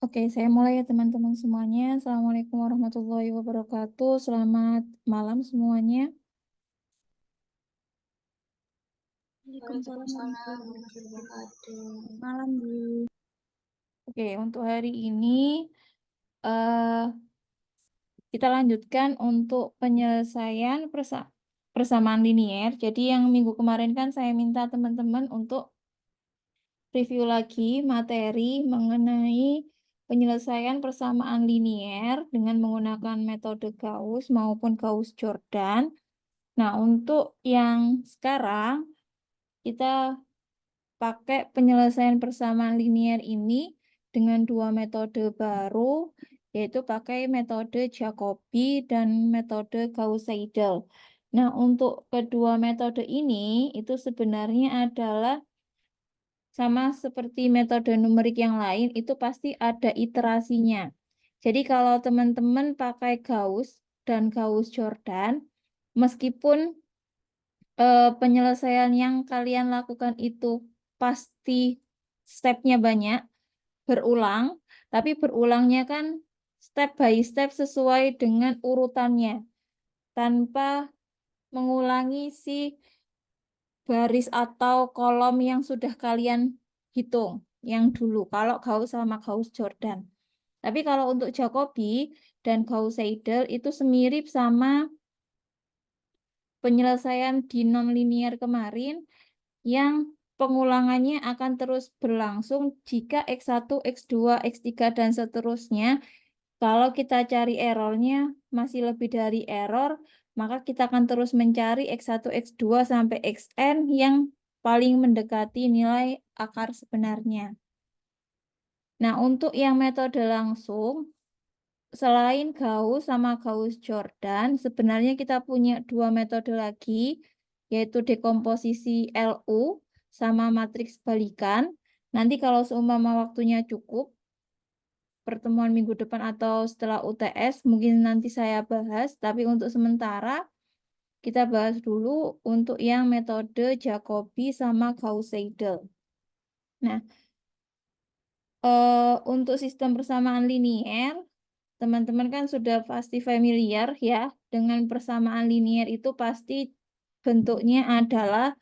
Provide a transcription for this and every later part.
Oke, saya mulai ya teman-teman semuanya. Assalamualaikum warahmatullahi wabarakatuh. Selamat malam semuanya. Waalaikumsalam warahmatullahi wabarakatuh. Malam, Bu. Oke, untuk hari ini eh, kita lanjutkan untuk penyelesaian persamaan linier. Jadi yang minggu kemarin kan saya minta teman-teman untuk review lagi materi mengenai penyelesaian persamaan linier dengan menggunakan metode Gauss maupun Gauss-Jordan. Nah, untuk yang sekarang kita pakai penyelesaian persamaan linier ini dengan dua metode baru, yaitu pakai metode Jacobi dan metode Gauss-Seidel. Nah, untuk kedua metode ini itu sebenarnya adalah sama seperti metode numerik yang lain, itu pasti ada iterasinya. Jadi kalau teman-teman pakai Gauss dan Gauss-Jordan, meskipun penyelesaian yang kalian lakukan itu pasti stepnya banyak, berulang, tapi berulangnya kan step by step sesuai dengan urutannya, tanpa mengulangi si baris atau kolom yang sudah kalian hitung yang dulu, kalau Gauss sama Gauss-Jordan. Tapi kalau untuk Jacobi dan Gauss-Seidel itu semirip sama penyelesaian di nonlinear kemarin yang pengulangannya akan terus berlangsung jika X1, X2, X3, dan seterusnya. Kalau kita cari errornya masih lebih dari error, maka kita akan terus mencari X1, X2, sampai Xn yang paling mendekati nilai akar sebenarnya. Nah, untuk yang metode langsung, selain Gauss sama Gauss-Jordan, sebenarnya kita punya dua metode lagi, yaitu dekomposisi LU sama matriks balikan. Nanti kalau seumpama waktunya cukup, pertemuan minggu depan atau setelah UTS, mungkin nanti saya bahas. Tapi untuk sementara, kita bahas dulu untuk yang metode Jacobi sama Gauss-Seidel. Nah, untuk sistem persamaan linier, teman-teman kan sudah pasti familiar ya dengan persamaan linier itu pasti bentuknya adalah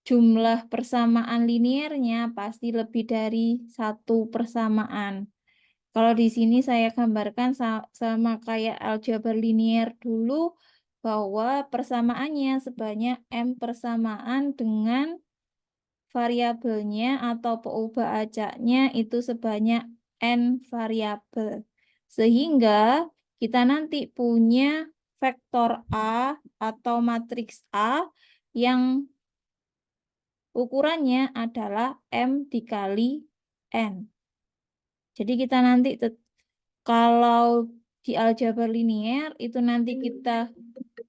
jumlah persamaan liniernya pasti lebih dari satu persamaan. Kalau di sini saya gambarkan sama kayak aljabar linier dulu bahwa persamaannya sebanyak M persamaan dengan variabelnya atau peubah acaknya itu sebanyak N variabel. Sehingga kita nanti punya vektor A atau matriks A yang ukurannya adalah M dikali N. Jadi kita nanti kalau di aljabar linier itu nanti kita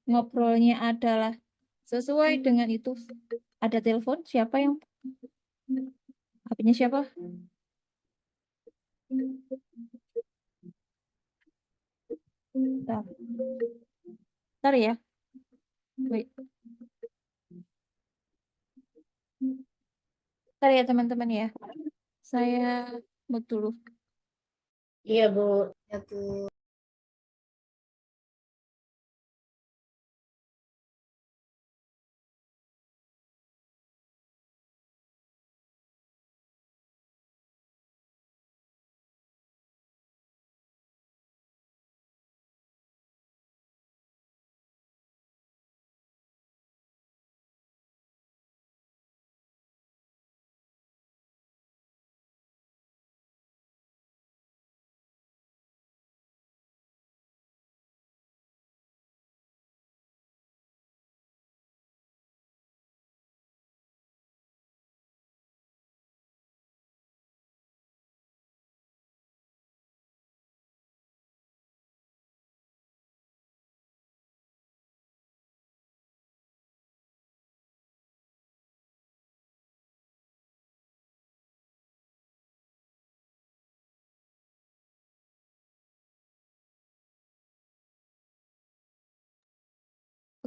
ngobrolnya adalah sesuai dengan itu. Ada telepon? Siapa yang HP-nya siapa? Bentar. Bentar ya. Wait. Bentar ya teman-teman ya. Saya mute dulu. Iya, Bu. Ya, Bu.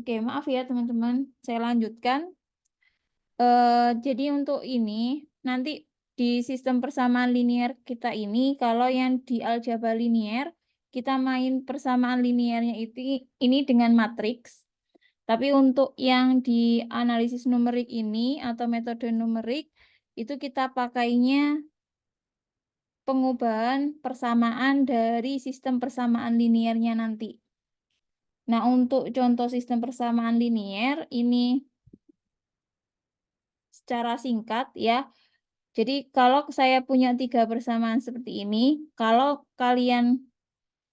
Oke, maaf ya teman-teman. Saya lanjutkan. Jadi untuk ini nanti di sistem persamaan linear kita ini, kalau yang di aljabar linear, kita main persamaan linearnya ini dengan matriks. Tapi untuk yang di analisis numerik ini atau metode numerik, itu kita pakainya pengubahan persamaan dari sistem persamaan linearnya nanti. Nah, untuk contoh sistem persamaan linear, ini secara singkat ya. Jadi kalau saya punya 3 persamaan seperti ini, kalau kalian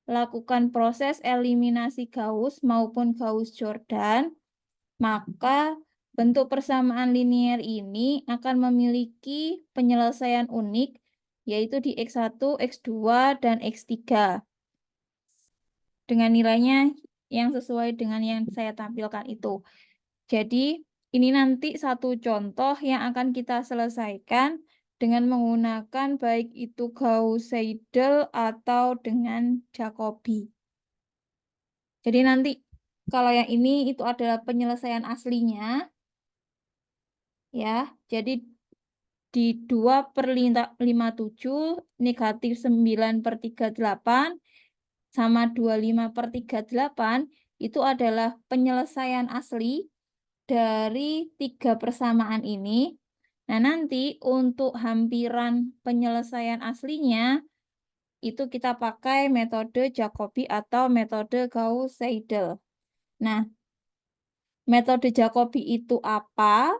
lakukan proses eliminasi Gauss maupun Gauss-Jordan, maka bentuk persamaan linear ini akan memiliki penyelesaian unik, yaitu di X1, X2, dan X3. Dengan nilainya yang sesuai dengan yang saya tampilkan itu. Jadi, ini nanti satu contoh yang akan kita selesaikan dengan menggunakan baik itu Gauss-Seidel atau dengan Jacobi. Jadi nanti kalau yang ini itu adalah penyelesaian aslinya. Ya, jadi di 2/57 negatif 9/38 sama 25/38 itu adalah penyelesaian asli dari 3 persamaan ini. Nah, nanti untuk hampiran penyelesaian aslinya, itu kita pakai metode Jacobi atau metode Gauss-Seidel. Nah, metode Jacobi itu apa?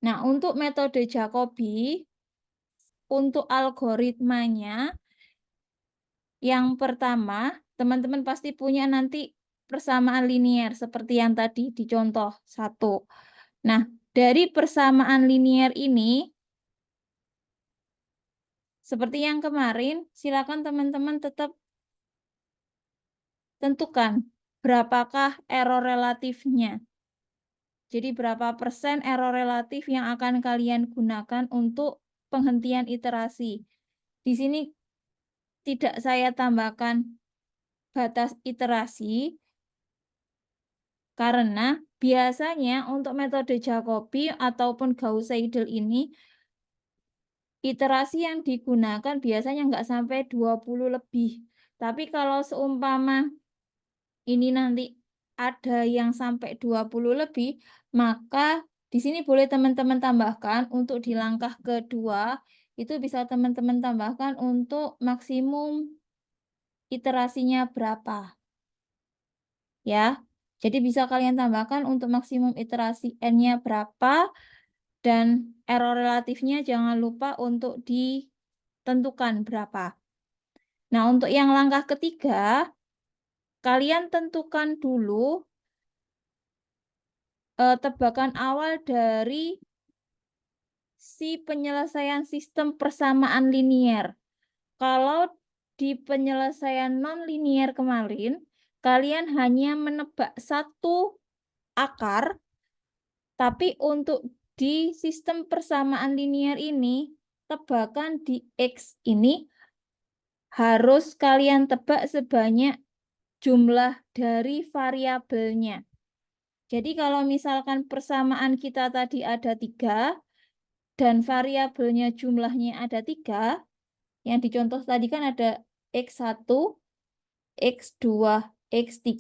Nah, untuk metode Jacobi, untuk algoritmanya, yang pertama, teman-teman pasti punya nanti persamaan linear seperti yang tadi di contoh 1. Nah, dari persamaan linear ini, seperti yang kemarin, silakan teman-teman tetap tentukan berapakah error relatifnya. Jadi berapa persen error relatif yang akan kalian gunakan untuk penghentian iterasi. Di sini tidak saya tambahkan batas iterasi, karena biasanya untuk metode Jacobi ataupun Gauss-Seidel ini, iterasi yang digunakan biasanya nggak sampai 20 lebih. Tapi kalau seumpama ini nanti ada yang sampai 20 lebih, maka di sini boleh teman-teman tambahkan untuk di langkah kedua, itu bisa teman-teman tambahkan untuk maksimum iterasinya berapa. Ya, jadi bisa kalian tambahkan untuk maksimum iterasi N-nya berapa, dan error relatifnya jangan lupa untuk ditentukan berapa. Nah, untuk yang langkah ketiga, kalian tentukan dulu tebakan awal dari si penyelesaian sistem persamaan linear. Kalau di penyelesaian non-linear kemarin, kalian hanya menebak satu akar, tapi untuk di sistem persamaan linear ini, tebakan di X ini harus kalian tebak sebanyak jumlah dari variabelnya. Jadi kalau misalkan persamaan kita tadi ada 3, dan variabelnya jumlahnya ada 3, yang dicontoh tadi kan ada X1, X2, X3,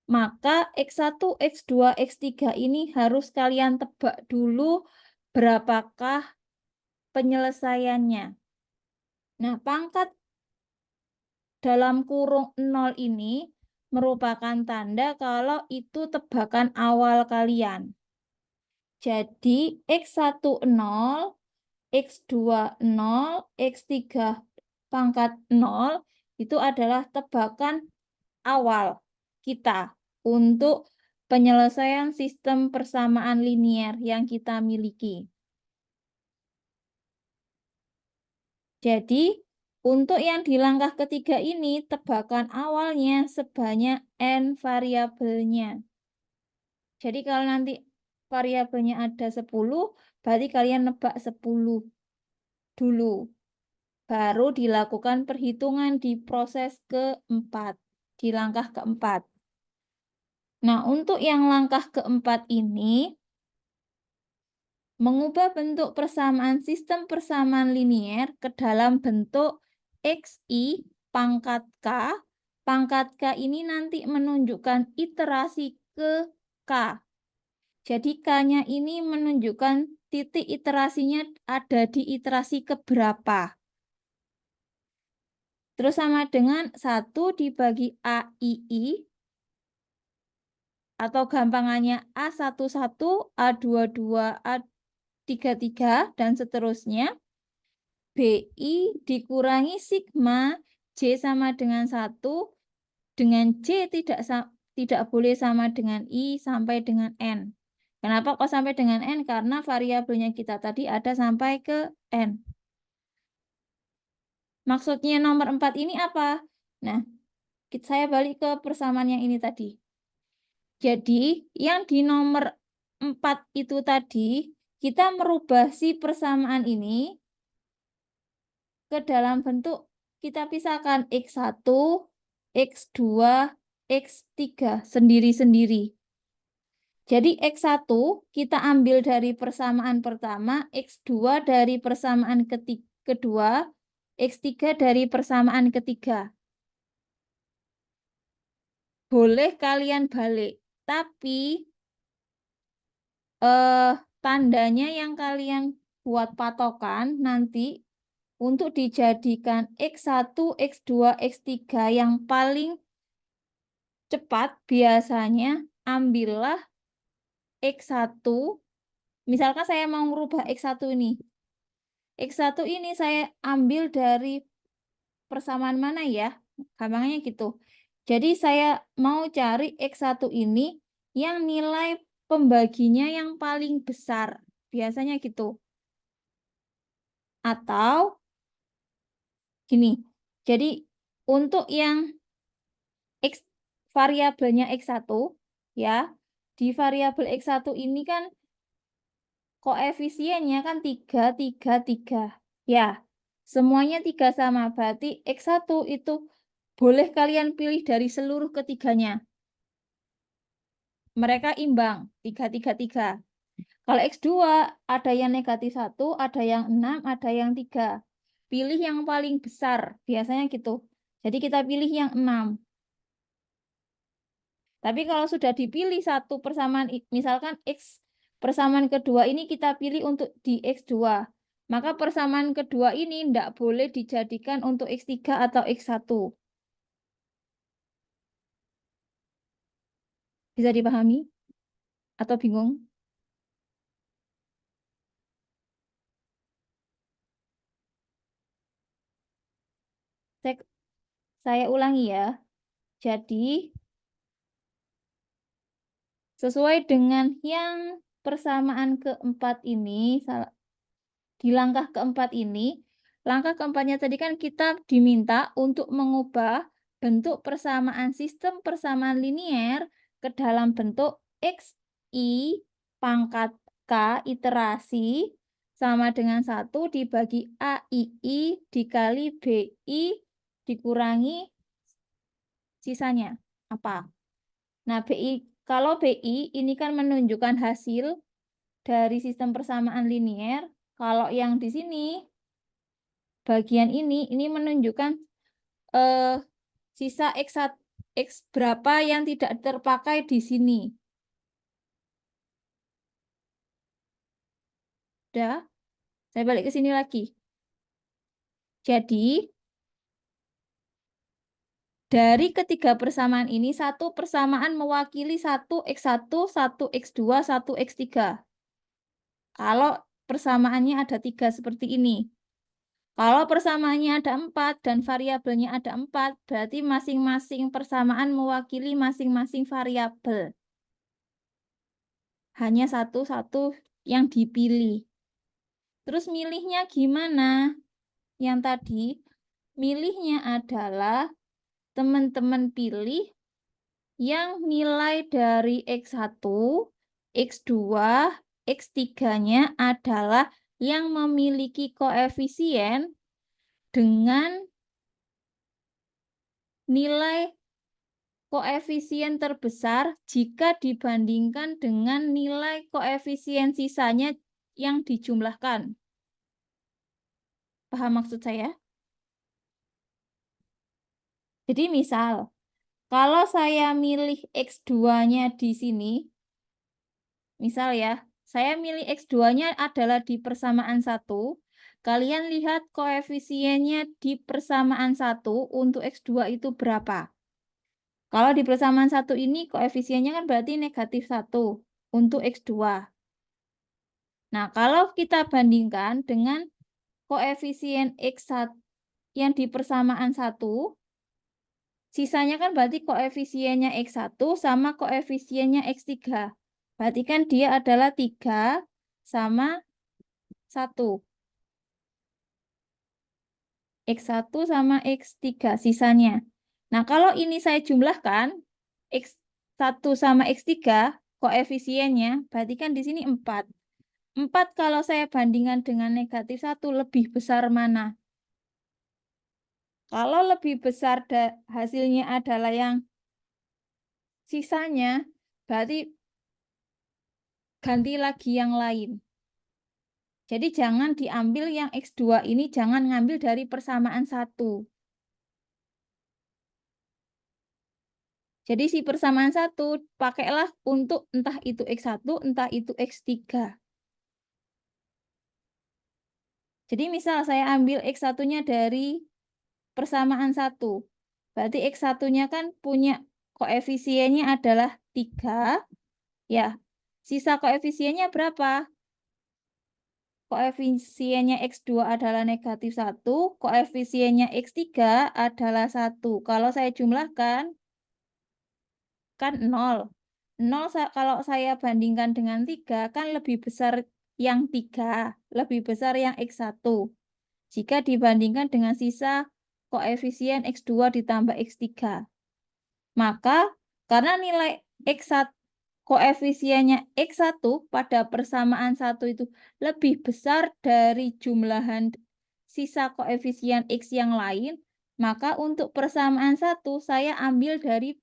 maka X1, X2, X3 ini harus kalian tebak dulu berapakah penyelesaiannya. Nah, pangkat dalam kurung 0 ini merupakan tanda kalau itu tebakan awal kalian. Jadi, X1 0, X2 0, X3 pangkat 0 itu adalah tebakan awal kita untuk penyelesaian sistem persamaan linear yang kita miliki. Jadi, untuk yang di langkah ketiga ini, tebakan awalnya sebanyak N variabelnya. Jadi kalau nanti variabelnya ada 10, berarti kalian nebak 10 dulu. Baru dilakukan perhitungan di proses keempat, di langkah keempat. Nah, untuk yang langkah keempat ini, Mengubah bentuk persamaan sistem persamaan linier ke dalam bentuk XI pangkat K. Pangkat K ini nanti menunjukkan iterasi ke K. Jadi K-nya ini menunjukkan titik iterasinya ada di iterasi keberapa. Terus sama dengan 1 dibagi AII, atau gampangannya A11, A22, A33, dan seterusnya. BI dikurangi sigma, J sama dengan 1, dengan J tidak boleh sama dengan I sampai dengan N. Kenapa kok sampai dengan N? Karena variabelnya kita tadi ada sampai ke N. Maksudnya nomor 4 ini apa? Nah, saya balik ke persamaan yang ini tadi. Jadi, yang di nomor 4 itu tadi, kita merubah si persamaan ini ke dalam bentuk kita pisahkan X1, X2, X3 sendiri-sendiri. Jadi X1 kita ambil dari persamaan pertama, X2 dari persamaan kedua, X3 dari persamaan ketiga. Boleh kalian balik, tapi tandanya yang kalian buat patokan nanti untuk dijadikan X1, X2, X3 yang paling cepat biasanya ambillah X1. Misalkan saya mau merubah X1 ini. X1 ini saya ambil dari persamaan mana ya? Gampangnya gitu. Jadi saya mau cari X1 ini yang nilai pembaginya yang paling besar. Biasanya gitu. Atau gini. Jadi untuk yang X variabelnya X1 ya, di variabel X1 ini kan koefisiennya kan 3, 3, 3. Ya, semuanya 3 sama. Berarti X1 itu boleh kalian pilih dari seluruh ketiganya. Mereka imbang, 3, 3, 3. Kalau X2 ada yang negatif 1, ada yang 6, ada yang 3. Pilih yang paling besar, biasanya gitu. Jadi kita pilih yang 6. Tapi kalau sudah dipilih satu persamaan, misalkan X persamaan kedua ini kita pilih untuk di X2. Maka persamaan kedua ini tidak boleh dijadikan untuk X3 atau X1. Bisa dipahami? Atau bingung? Saya ulangi ya. Jadi, sesuai dengan yang persamaan keempat ini, di langkah keempat ini, langkah keempatnya tadi kan kita diminta untuk mengubah bentuk persamaan sistem persamaan linier ke dalam bentuk XI pangkat K iterasi sama dengan 1 dibagi AII dikali BI dikurangi sisanya. Apa? Nah, kalau BI ini kan menunjukkan hasil dari sistem persamaan linier. Kalau yang di sini, bagian ini menunjukkan sisa X berapa yang tidak terpakai di sini. Udah, saya balik ke sini lagi. Jadi, dari ketiga persamaan ini, satu persamaan mewakili 1X1, 1X2, 1X3. Kalau persamaannya ada 3 seperti ini. Kalau persamaannya ada 4 dan variabelnya ada 4, berarti masing-masing persamaan mewakili masing-masing variabel. Hanya satu-satu yang dipilih. Terus milihnya gimana? Yang tadi, milihnya adalah teman-teman pilih yang nilai dari X1, X2, X3-nya adalah yang memiliki koefisien dengan nilai koefisien terbesar jika dibandingkan dengan nilai koefisien sisanya yang dijumlahkan. Paham maksud saya? Jadi misal, kalau saya milih X2-nya di sini, misal ya, saya milih X2-nya adalah di persamaan 1. Kalian lihat koefisiennya di persamaan 1 untuk X2 itu berapa? Kalau di persamaan 1 ini koefisiennya kan berarti negatif 1 untuk X2. Nah, kalau kita bandingkan dengan koefisien X1 yang di persamaan 1, sisanya kan berarti koefisiennya X1 sama koefisiennya X3. Berarti kan dia adalah 3 sama 1. X1 sama X3 sisanya. Nah, kalau ini saya jumlahkan, X1 sama X3, koefisiennya, berarti kan di sini 4. 4 kalau saya bandingkan dengan negatif 1, lebih besar mana? Kalau lebih besar hasilnya adalah yang sisanya, berarti ganti lagi yang lain. Jadi jangan diambil yang X2 ini, jangan ngambil dari persamaan 1. Jadi si persamaan 1 pakailah untuk entah itu X1, entah itu X3. Jadi misal saya ambil X1-nya dari persamaan 1. Berarti X1-nya kan punya koefisiennya adalah 3. Ya, sisa koefisiennya berapa? Koefisiennya X2 adalah negatif 1, koefisiennya X3 adalah 1. Kalau saya jumlahkan, kan 0. 0 kalau saya bandingkan dengan 3, kan lebih besar yang 3, lebih besar yang X1. Jika dibandingkan dengan sisa koefisien X2 ditambah X3. Maka, karena nilai X1, koefisiennya X1 pada persamaan 1 itu lebih besar dari jumlahan sisa koefisien X yang lain, maka untuk persamaan 1 saya ambil dari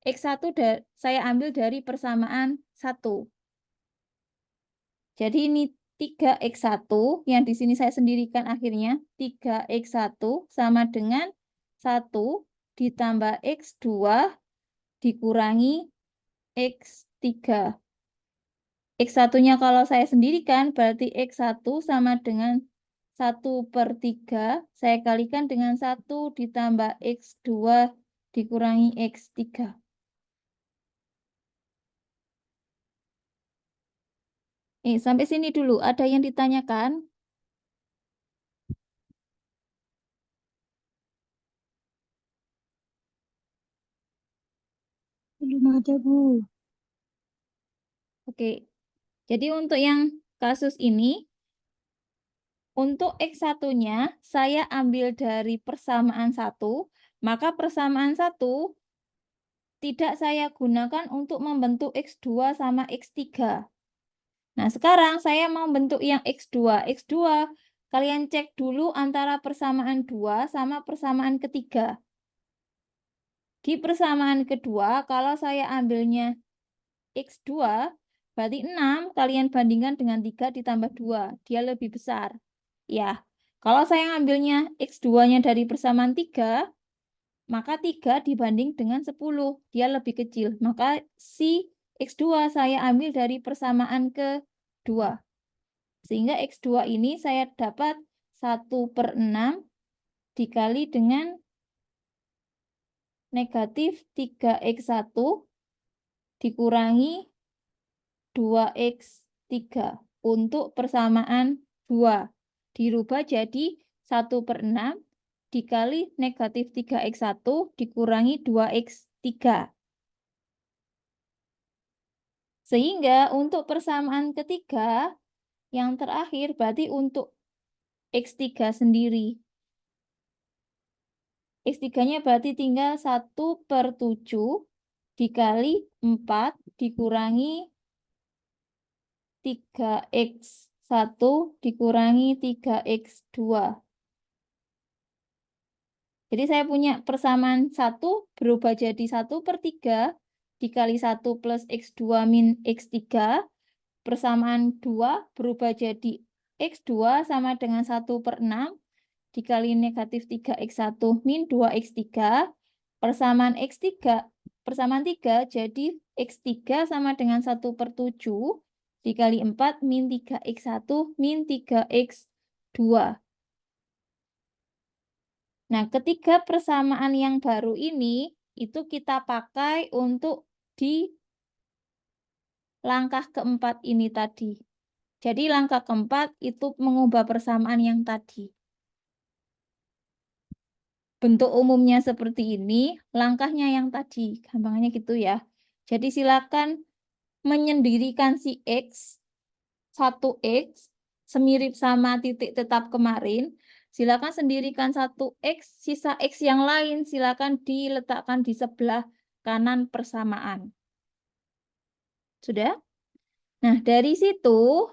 X1 saya ambil dari persamaan 1. Jadi ini 3X1 yang di sini saya sendirikan akhirnya 3X1 sama dengan 1 ditambah X2 dikurangi X3. X1-nya kalau saya sendirikan berarti X1 sama dengan 1/3. Saya kalikan dengan 1 ditambah X2 dikurangi X3. Sampai sini dulu. Ada yang ditanyakan? Belum ada, Bu. Oke. Jadi untuk yang kasus ini, untuk X1-nya saya ambil dari persamaan 1, maka persamaan 1 tidak saya gunakan untuk membentuk X2 sama X3. Nah, sekarang saya mau bentuk yang X2. X2, kalian cek dulu antara persamaan 2 sama persamaan ketiga. Di persamaan kedua, kalau saya ambilnya X2, berarti 6 kalian bandingkan dengan 3 ditambah 2. Dia lebih besar. Ya, kalau saya ngambilnya X2-nya dari persamaan 3, maka 3 dibanding dengan 10, dia lebih kecil. Maka si X2 saya ambil dari persamaan kedua. Sehingga X2 ini saya dapat 1/6 dikali dengan negatif 3X1 dikurangi 2X3 untuk persamaan 2. Dirubah jadi 1/6 dikali negatif 3X1 dikurangi 2X3. Sehingga untuk persamaan ketiga, yang terakhir berarti untuk X3 sendiri. X3-nya berarti tinggal 1/7 dikali 4 dikurangi 3X1 dikurangi 3X2. Jadi saya punya persamaan 1 berubah jadi 1/3 dikali 1 plus X2 min X3 persamaan 2 berubah jadi X2 sama dengan 1/6 dikali negatif 3X1 min 2X3. Persamaan X3, persamaan 3 jadi X3 sama dengan 1/7 dikali 4 min 3X1 min 3X2. Nah, ketiga persamaan yang baru ini itu kita pakai untuk di langkah keempat ini tadi. Jadi langkah keempat itu mengubah persamaan yang tadi. Bentuk umumnya seperti ini, langkahnya yang tadi, gampangnya gitu ya. Jadi silakan menyendirikan si X, 1X, semirip sama titik tetap kemarin. Silakan sendirikan 1X, sisa X yang lain silakan diletakkan di sebelah kanan persamaan. Sudah? Nah, dari situ,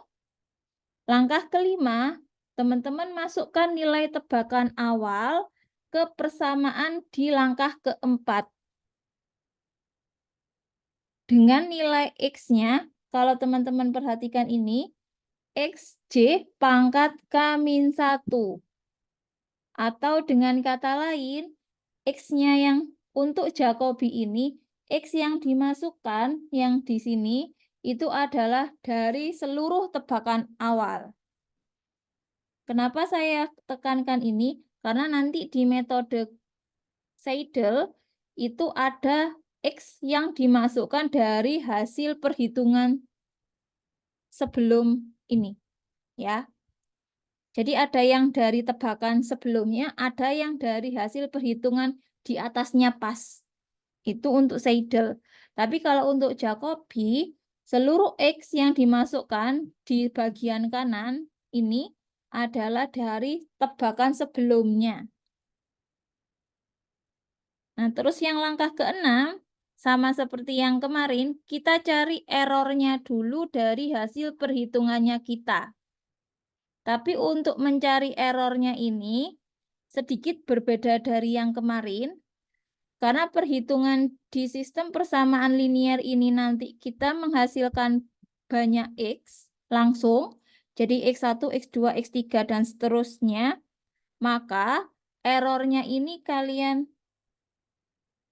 langkah kelima, teman-teman masukkan nilai tebakan awal ke persamaan di langkah keempat. Dengan nilai X-nya, kalau teman-teman perhatikan ini, XJ pangkat K-1. Atau dengan kata lain, X-nya yang untuk Jacobi ini, X yang dimasukkan yang di sini, itu adalah dari seluruh tebakan awal. Kenapa saya tekankan ini? Karena nanti di metode Seidel itu ada X yang dimasukkan dari hasil perhitungan sebelum ini, ya. Jadi ada yang dari tebakan sebelumnya, ada yang dari hasil perhitungan di atasnya pas. Itu untuk Seidel. Tapi kalau untuk Jacobi, seluruh X yang dimasukkan di bagian kanan ini adalah dari tebakan sebelumnya. Nah, terus yang langkah ke-6, sama seperti yang kemarin, kita cari errornya dulu dari hasil perhitungannya kita. Tapi untuk mencari errornya ini, sedikit berbeda dari yang kemarin, karena perhitungan di sistem persamaan linear ini nanti kita menghasilkan banyak X langsung, jadi X1, X2, X3, dan seterusnya, maka errornya ini kalian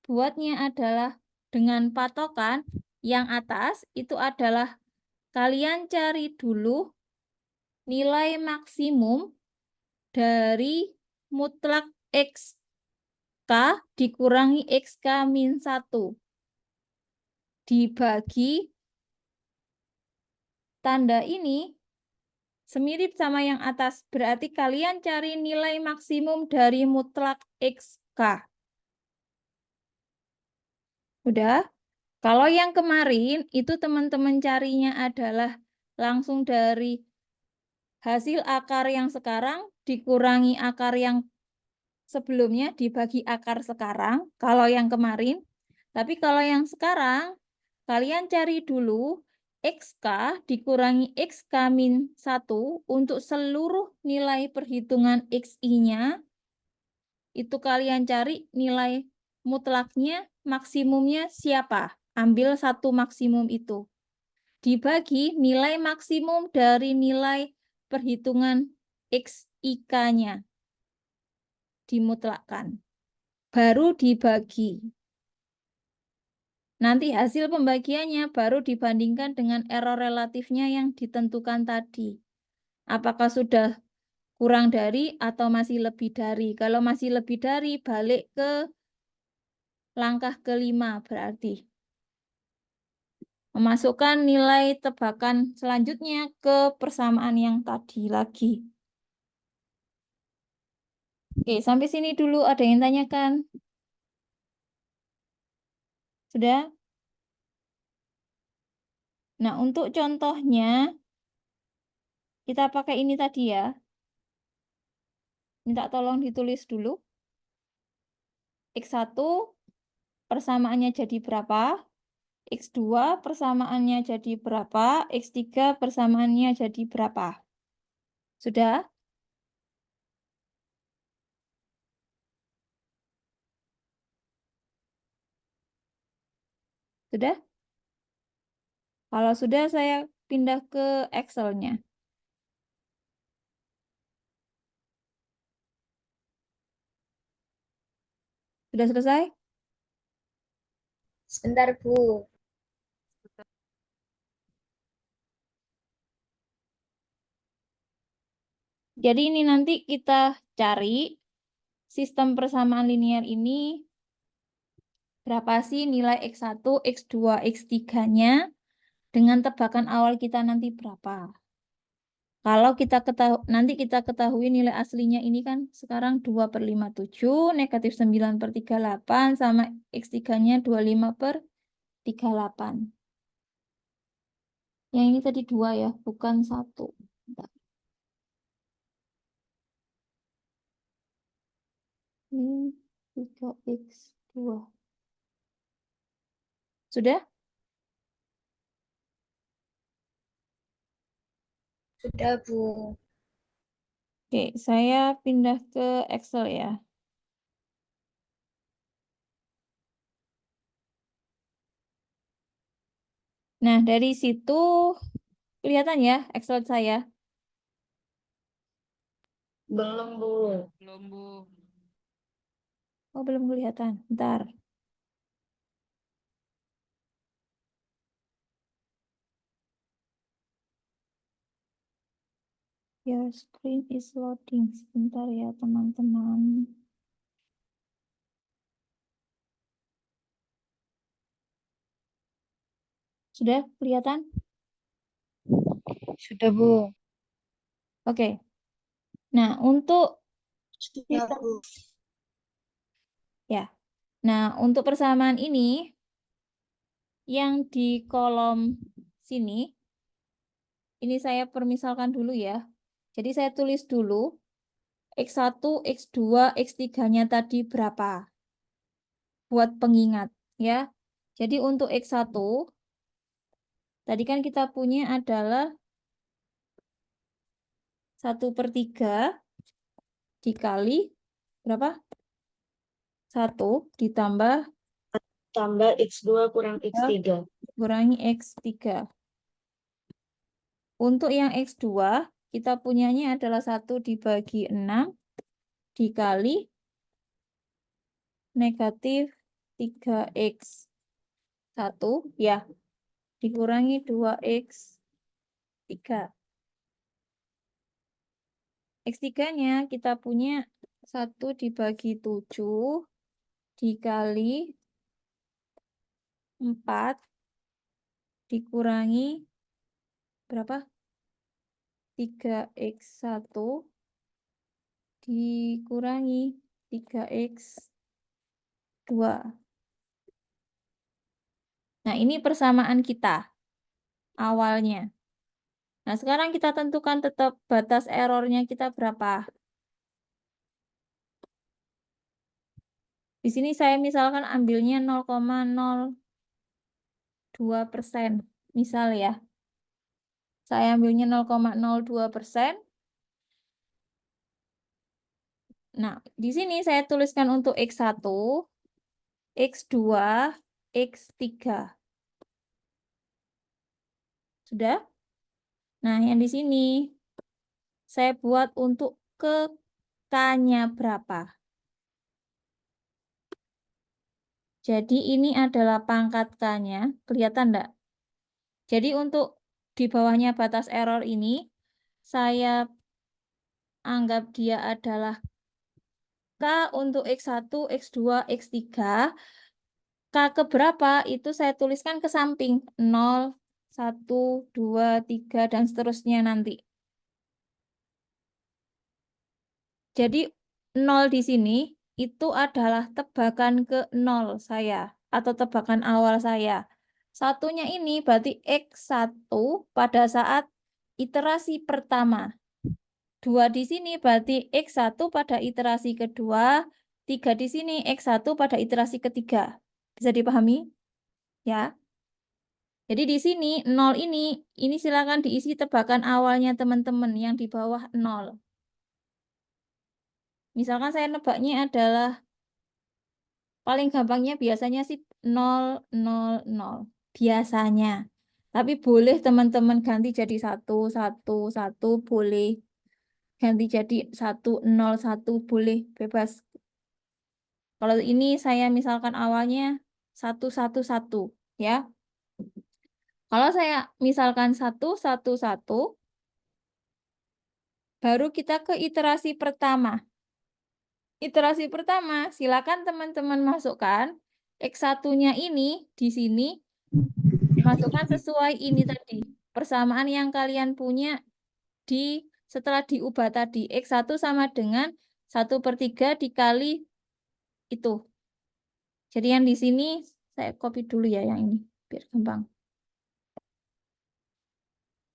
buatnya adalah dengan patokan yang atas itu adalah kalian cari dulu nilai maksimum dari mutlak XK dikurangi XK min 1 dibagi tanda ini semirip sama yang atas, berarti kalian cari nilai maksimum dari mutlak XK. Udah? Kalau yang kemarin itu teman-teman carinya adalah langsung dari hasil akar yang sekarang dikurangi akar yang sebelumnya dibagi akar sekarang, kalau yang kemarin. Tapi kalau yang sekarang, kalian cari dulu XK dikurangi XK min 1 untuk seluruh nilai perhitungan XI-nya. Itu kalian cari nilai mutlaknya, maksimumnya siapa. Ambil satu maksimum itu. Dibagi nilai maksimum dari nilai perhitungan XIK-nya. Dimutlakkan. Baru dibagi. Nanti hasil pembagiannya baru dibandingkan dengan error relatifnya yang ditentukan tadi. Apakah sudah kurang dari atau masih lebih dari. Kalau masih lebih dari, balik ke langkah kelima berarti. Memasukkan nilai tebakan selanjutnya ke persamaan yang tadi lagi. Oke, sampai sini dulu ada yang tanyakan? Sudah? Nah, untuk contohnya, kita pakai ini tadi ya. Minta tolong ditulis dulu. X1 persamaannya jadi berapa? X2 persamaannya jadi berapa? X3 persamaannya jadi berapa? Sudah? Sudah? Kalau sudah, saya pindah ke Excel-nya. Sudah selesai? Sebentar, Bu. Jadi ini nanti kita cari sistem persamaan linear ini berapa sih nilai X1, X2, X3-nya dengan tebakan awal kita nanti berapa. Kalau kita nanti kita ketahui nilai aslinya ini kan sekarang 2/57, negatif 9/38, sama X3-nya 25/38. Yang ini tadi 2 ya, bukan 1. Ini 3x2. Sudah? Sudah, Bu. Oke, saya pindah ke Excel ya. Nah, dari situ kelihatan ya Excel saya. Belum, Bu. Belum, Bu. Oh, belum kelihatan. Bentar. Your screen is loading. Sebentar ya, teman-teman. Sudah kelihatan? Sudah, Bu. Oke. Nah, untuk Sudah, Bu. ya. Nah, untuk persamaan ini yang di kolom sini ini saya permisalkan dulu ya. Jadi saya tulis dulu X1, X2, X3-nya tadi berapa? Buat pengingat ya. Jadi untuk X1 tadi kan kita punya adalah 1/3 dikali berapa? 1 ditambah Tambah X2 kurang X3. kurangi X3. Untuk yang X2, kita punyanya adalah 1 dibagi 6 dikali negatif 3x1 ya, dikurangi 2x3. X3-nya kita punya 1 dibagi 7 dikali 4 dikurangi berapa? 3x1 dikurangi 3x2. Nah, ini persamaan kita awalnya. Nah, sekarang kita tentukan tetap batas errornya kita berapa. Di sini saya misalkan ambilnya 0,02%. Misal ya. Saya ambilnya 0,02%. Nah, di sini saya tuliskan untuk X1, X2, X3. Sudah? Nah, yang di sini saya buat untuk ke K-nya berapa. Jadi ini adalah pangkat K-nya. Kelihatan enggak? Jadi untuk di bawahnya batas error ini, saya anggap dia adalah K untuk X1, X2, X3. K keberapa itu saya tuliskan ke samping. 0, 1, 2, 3, dan seterusnya nanti. Jadi 0 di sini itu adalah tebakan ke 0 saya. Atau tebakan awal saya. Satunya ini berarti X1 pada saat iterasi pertama. 2 di sini berarti X1 pada iterasi kedua. 3 di sini X1 pada iterasi ketiga. Bisa dipahami? Ya. Jadi di sini 0 ini silakan diisi tebakan awalnya teman-teman yang di bawah 0. Misalkan saya nebaknya adalah paling gampangnya biasanya sih 0, 0, 0. Biasanya. Tapi boleh teman-teman ganti jadi 1, 1, 1, boleh. Ganti jadi 1, 0, 1, boleh. Bebas. Kalau ini saya misalkan awalnya 1, 1, 1. Ya. Kalau saya misalkan 1, 1, 1, baru kita ke iterasi pertama. Iterasi pertama, silakan teman-teman masukkan X1-nya ini di sini, masukkan sesuai ini tadi. Persamaan yang kalian punya setelah diubah tadi. X1 sama dengan 1/3 dikali itu. Jadi yang di sini, saya copy dulu ya yang ini, biar gampang.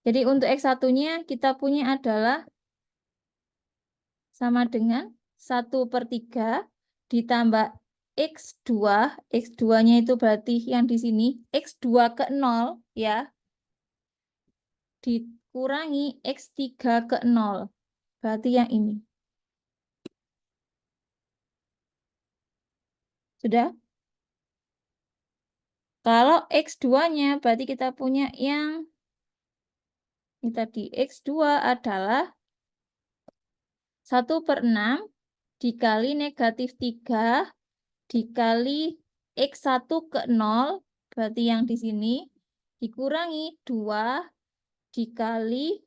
Jadi untuk X1-nya kita punya adalah sama dengan 1/3 ditambah X2. X2-nya itu berarti yang di sini, X2 ke 0 ya, dikurangi X3 ke 0. Berarti yang ini. Sudah? Kalau X2-nya berarti kita punya yang ini tadi. X2 adalah 1/6 dikali -3 dikali X1 ke 0, berarti yang di sini, dikurangi 2 dikali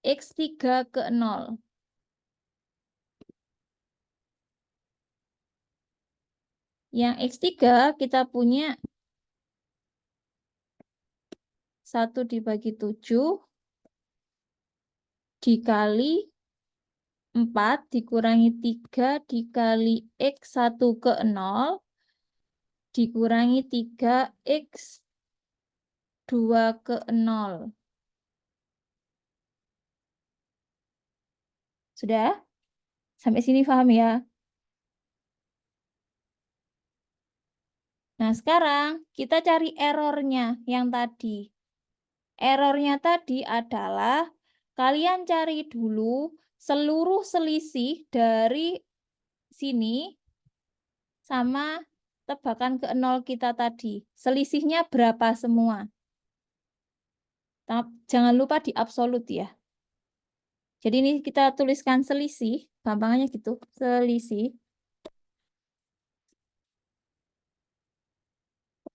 X3 ke 0. Yang X3 kita punya 1 dibagi 7 dikali 4 dikurangi 3 dikali X1 ke 0 dikurangi 3X2 ke 0. Sudah? Sampai sini paham ya? Nah, sekarang kita cari errornya yang tadi. Errornya tadi adalah kalian cari dulu seluruh selisih dari sini sama tebakan ke 0 kita tadi. Selisihnya berapa semua? Jangan lupa di absolut ya. Jadi ini kita tuliskan selisih, gampangnya gitu, selisih.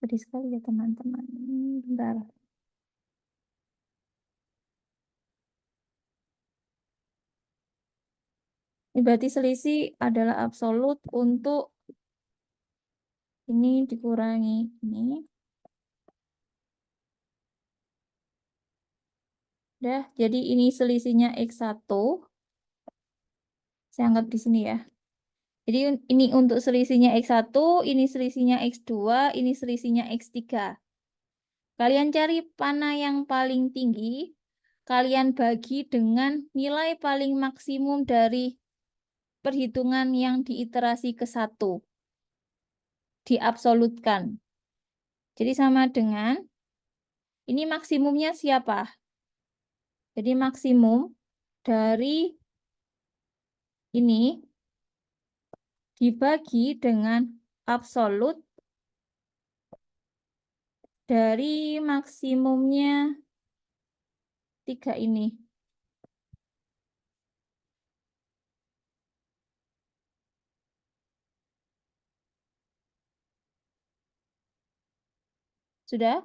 Pedih sekali ya teman-teman. Bentar. Ini berarti selisih adalah absolut untuk ini dikurangi ini. Udah, jadi ini selisihnya X1. Saya anggap di sini ya. Jadi ini untuk selisihnya X1, ini selisihnya X2, ini selisihnya X3. Kalian cari mana yang paling tinggi, kalian bagi dengan nilai paling maksimum dari perhitungan yang diiterasi ke 1. Diabsolutkan. Jadi sama dengan, ini maksimumnya siapa? Jadi maksimum dari ini dibagi dengan absolut dari maksimumnya 3 ini. Sudah?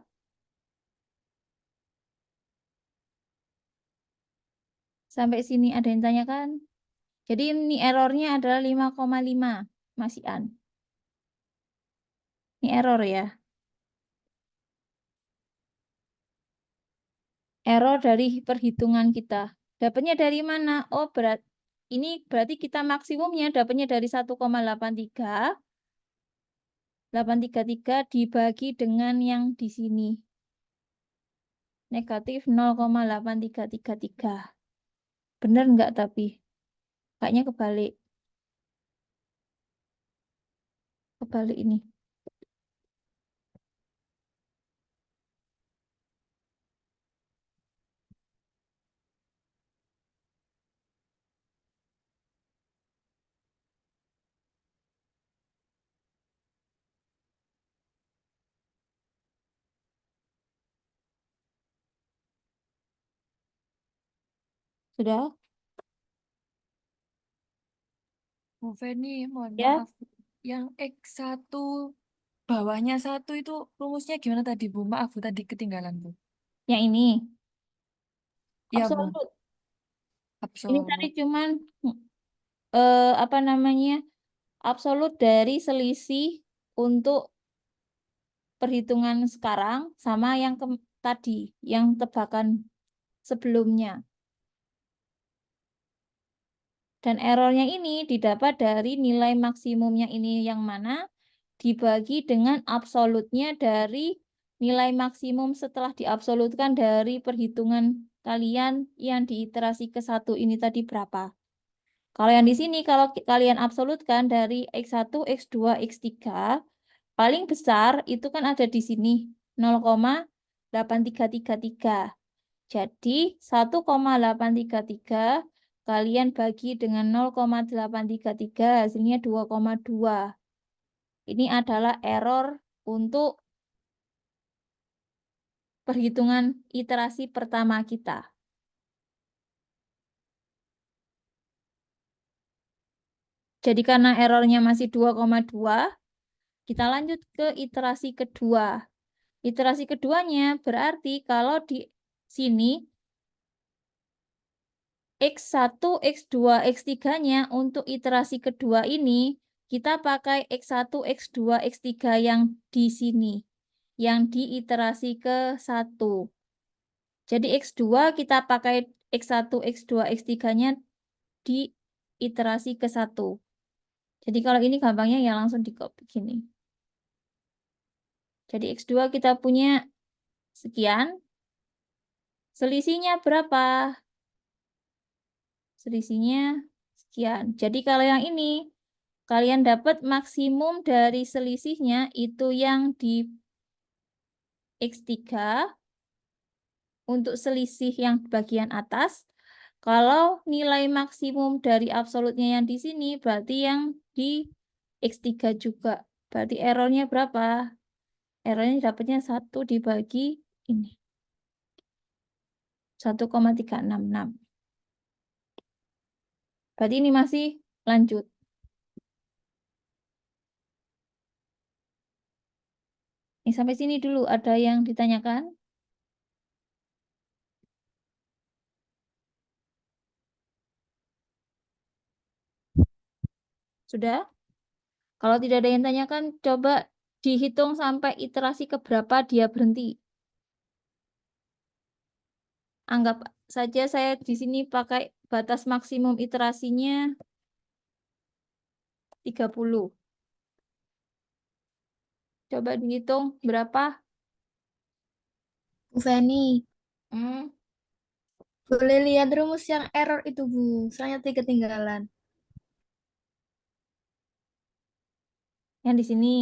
Sampai sini ada yang tanyakan? Jadi ini errornya adalah 5,5. Masih an. Ini error ya. Error dari perhitungan kita. Dapatnya dari mana? Oh, ini berarti kita maksimumnya dapatnya dari 1,83. 833 dibagi dengan yang di sini. Negatif 0,8333. Benar nggak tapi? Kayaknya kebalik. Kebalik ini. Sudah? Bu Feni, mohon Ya, maaf. Yang X1 bawahnya satu itu rumusnya gimana tadi, Bu? Maaf, Bu, tadi ketinggalan, Bu. yang ini. Iya, Bu. Absolut. Ini tadi Absolut. cuman apa namanya? Absolut dari selisih untuk perhitungan sekarang sama yang tadi, yang tebakan sebelumnya. Dan errornya ini didapat dari nilai maksimumnya ini yang mana dibagi dengan absolutnya dari nilai maksimum setelah diabsolutkan dari perhitungan kalian yang diiterasi ke satu ini tadi berapa. Kalau yang di sini, kalau kalian absolutkan dari X1, X2, X3, paling besar itu kan ada di sini, 0,8333. Jadi 1,833 kalian bagi dengan 0,833 hasilnya 2,2. Ini adalah error untuk perhitungan iterasi pertama kita. Jadi karena errornya masih 2,2, kita lanjut ke iterasi kedua. Iterasi keduanya berarti kalau di sini X1, X2, X3-nya untuk iterasi kedua ini, kita pakai X1, X2, X3 yang di sini. Yang di iterasi ke-1. Jadi X2 kita pakai X1, X2, X3-nya di iterasi ke-1. Jadi kalau ini gampangnya ya langsung di copy gini. Jadi X2 kita punya sekian. Selisihnya berapa? Selisihnya sekian. Jadi kalau yang ini, kalian dapat maksimum dari selisihnya itu yang di X3 untuk selisih yang bagian atas. Kalau nilai maksimum dari absolutnya yang di sini, berarti yang di X3 juga. Berarti errornya berapa? Errornya dapatnya 1 dibagi ini. 1,366. Berarti ini masih lanjut. Ini sampai sini dulu. Ada yang ditanyakan? Sudah? Kalau tidak ada yang tanyakan, coba dihitung sampai iterasi keberapa dia berhenti. Anggap saja saya di sini pakai batas maksimum iterasinya 30. Coba dihitung berapa? Bu Feni, Hmm, boleh lihat rumus yang error itu, Bu. Soalnya tadi ketinggalan. yang di sini.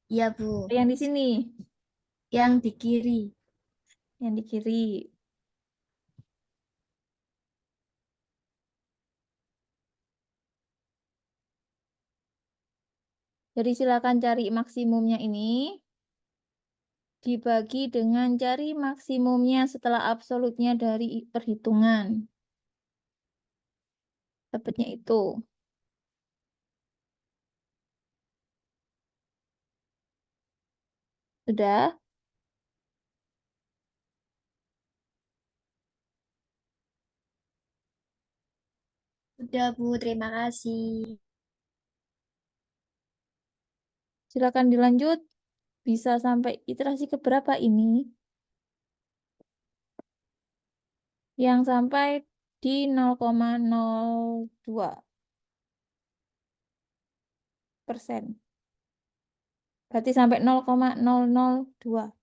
Iya, Bu. Yang di sini. Yang di kiri. Yang di kiri. Jadi silakan cari maksimumnya ini. Dibagi dengan cari maksimumnya setelah absolutnya dari perhitungan. Dapatnya itu. Sudah? Sudah, Bu. Terima kasih. Silakan dilanjut. Bisa sampai iterasi keberapa ini? Yang sampai di 0,02%. Berarti sampai 0,002.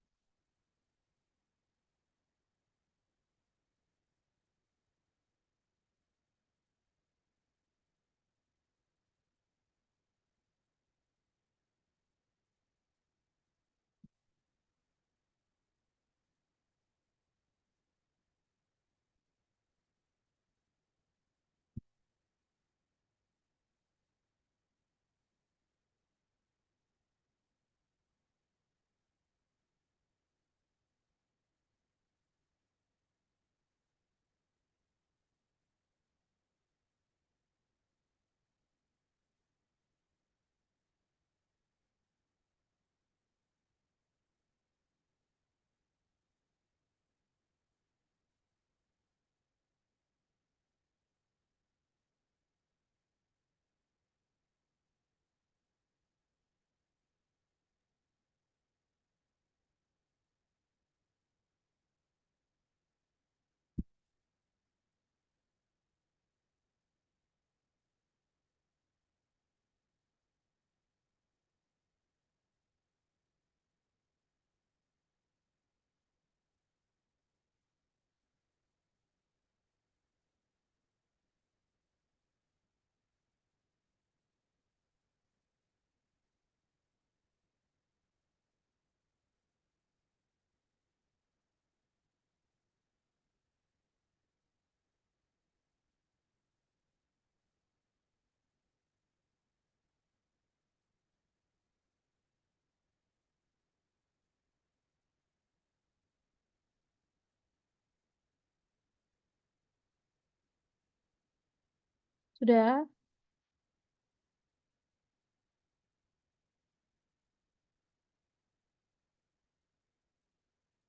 Sudah?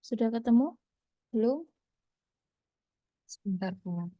Sudah ketemu? Belum? Sebentar, Bu.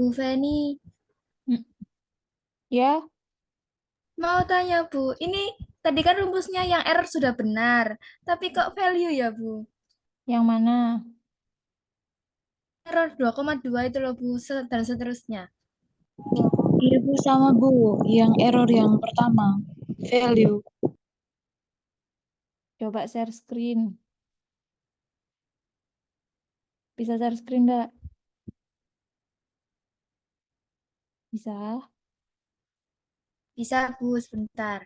Bu Feni, Hmm. Ya, mau tanya Bu, ini tadi kan rumusnya yang error sudah benar, tapi kok value ya Bu? yang mana? Error 2,2 itu loh Bu, dan seterusnya. Iya Bu, sama Bu. Yang error yang pertama, value. Coba share screen. Bisa share screen nggak? Bisa. Bisa Bu, sebentar.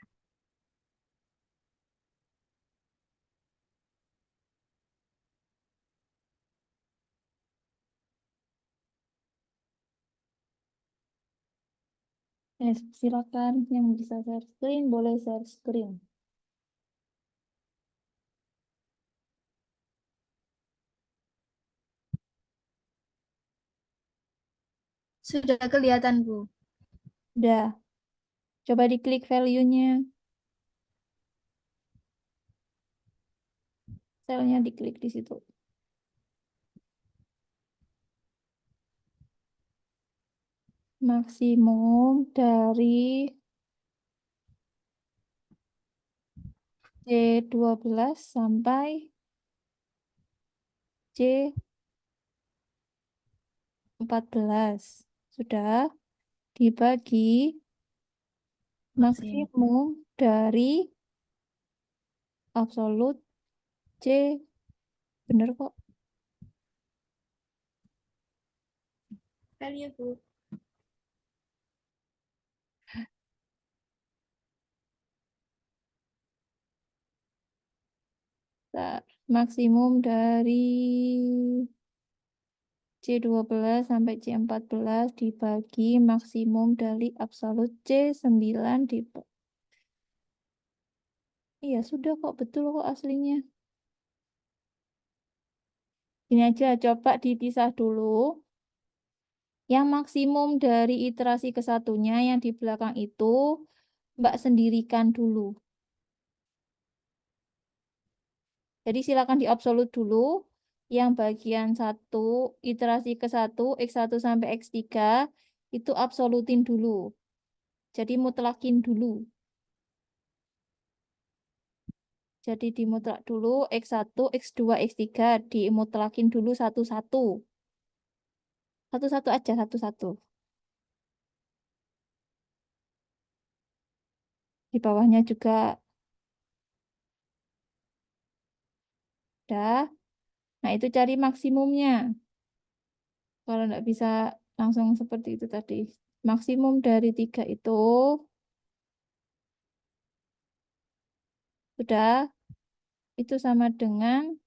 Silakan yang bisa share screen boleh share screen. Sudah kelihatan Bu. Udah. Coba diklik value-nya. Selnya diklik di situ. Maksimum dari C12 sampai C14. Sudah dibagi Maksim. maksimum dari absolut C. Bener kok. Value Bu. Bentar. Maksimum dari C12 sampai C14 dibagi maksimum dari absolut C9 Iya, sudah kok. Betul kok aslinya. Ini aja, coba dipisah dulu. Yang maksimum dari iterasi ke satunya yang di belakang itu, Mbak sendirikan dulu. Jadi silakan di absolut dulu. Yang bagian 1, iterasi ke 1, X1 sampai X3, itu absolutin dulu. Jadi mutlakin dulu. Jadi dimutlak dulu X1, X2, X3, dimutlakin dulu satu-satu. Satu-satu aja, satu-satu. Di bawahnya juga udah. Nah, itu cari maksimumnya. Kalau nggak bisa langsung seperti itu tadi. Maksimum dari 3 itu sudah. Itu sama dengan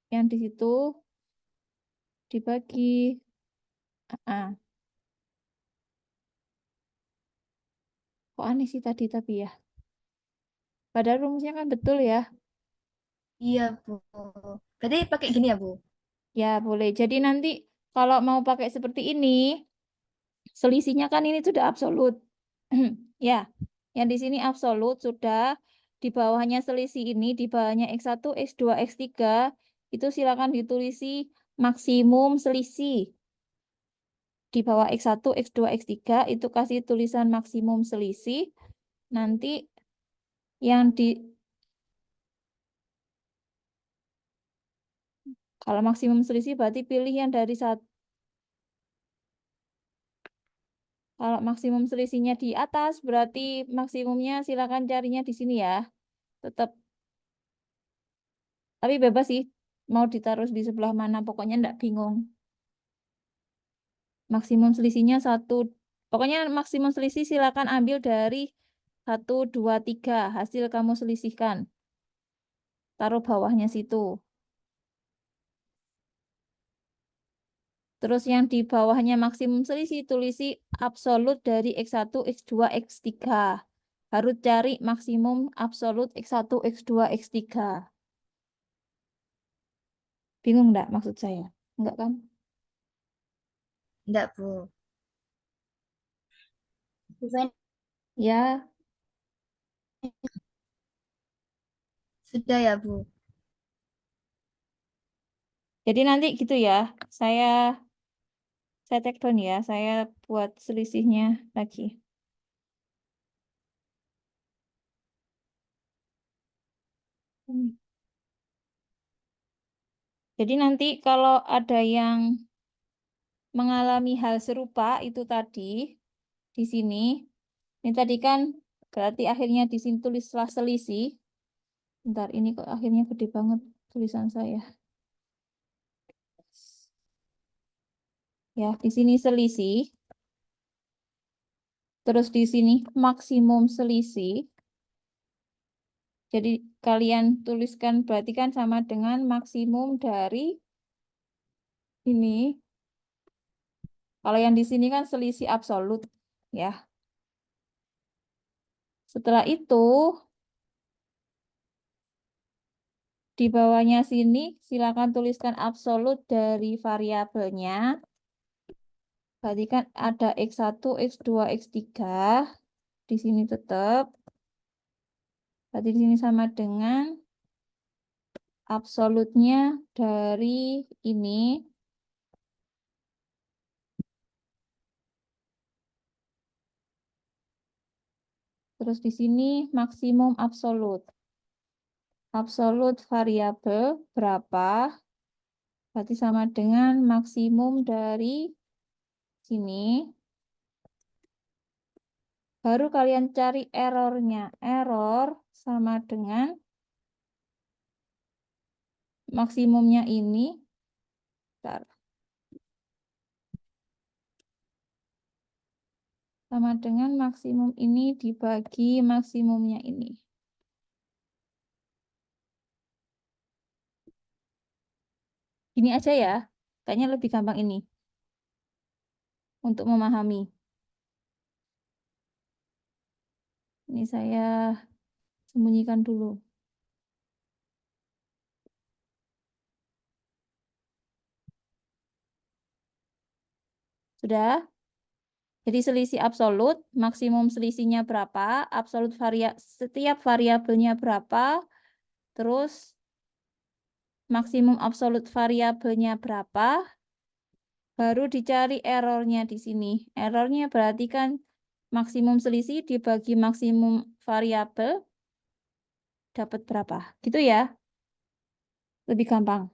yang di situ dibagi. Ah, kok aneh sih tadi tapi ya. Padahal rumusnya kan betul ya. Iya, Bu. Berarti pakai gini ya, Bu? Ya, boleh. Jadi nanti kalau mau pakai seperti ini, selisihnya kan ini sudah absolut. Ya, yang di sini absolut sudah. Di bawahnya selisih ini, di bawahnya X1, X2, X3, itu silakan ditulisi maksimum selisih. Di bawah X1, X2, X3, itu kasih tulisan maksimum selisih. Nanti yang di... Kalau maksimum selisih berarti pilih yang dari satu. Kalau maksimum selisihnya di atas, berarti maksimumnya silakan carinya di sini ya. Tetap, tapi bebas sih. Mau ditaruh di sebelah mana, pokoknya enggak bingung. Maksimum selisihnya 1. Pokoknya maksimum selisih silakan ambil dari 1, 2, 3. Hasil kamu selisihkan. Taruh bawahnya situ. Terus yang di bawahnya maksimum selisih, tulisi absolut dari X1, X2, X3. Harus cari maksimum absolut X1, X2, X3. Bingung enggak maksud saya? Enggak kan? Enggak, Bu. Ya, Sudah ya, Bu. jadi nanti gitu ya. Saya take down ya. Saya buat selisihnya lagi. Jadi nanti kalau ada yang mengalami hal serupa itu tadi di sini, ini tadi kan berarti akhirnya di sini tulislah selisih. Bentar, ini kok akhirnya gede banget tulisan saya. Ya, di sini selisih. Terus di sini maksimum selisih. Jadi kalian tuliskan berarti kan sama dengan maksimum dari ini. Kalau yang di sini kan selisih absolut ya. Setelah itu di bawahnya sini silakan tuliskan absolut dari variabelnya. Berarti kan ada X1, X2, X3. Di sini tetap. Berarti di sini sama dengan absolutnya dari ini. Terus di sini maksimum absolut. Absolut variabel berapa? Berarti sama dengan maksimum dari sini. Baru kalian cari errornya. Error sama dengan maksimumnya ini. Bentar. Sama dengan maksimum ini dibagi maksimumnya ini. Ini aja ya. Kayaknya lebih gampang ini. untuk memahami. Ini saya sembunyikan dulu. Sudah? Jadi selisih absolut, maksimum selisihnya berapa, setiap variabelnya berapa, terus maksimum absolut variabelnya berapa, baru dicari errornya di sini. Errornya berarti kan maksimum selisih dibagi maksimum variabel, dapat berapa. Gitu ya? Lebih gampang.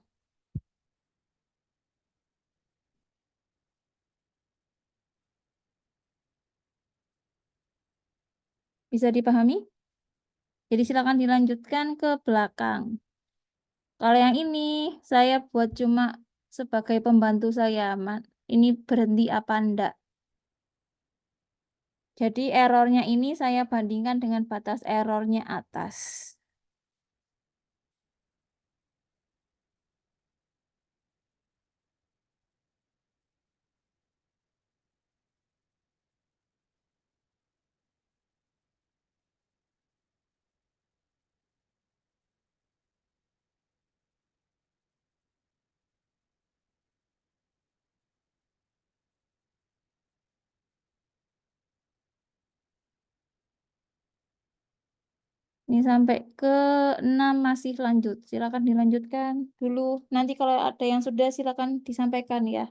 Bisa dipahami? Jadi silakan dilanjutkan ke belakang. Kalau yang ini saya buat cuma sebagai pembantu saya, ini berhenti apa enggak. Jadi errornya ini saya bandingkan dengan batas errornya atas. Ini sampai ke 6 masih lanjut. Silakan dilanjutkan dulu. Nanti kalau ada yang sudah silakan disampaikan ya.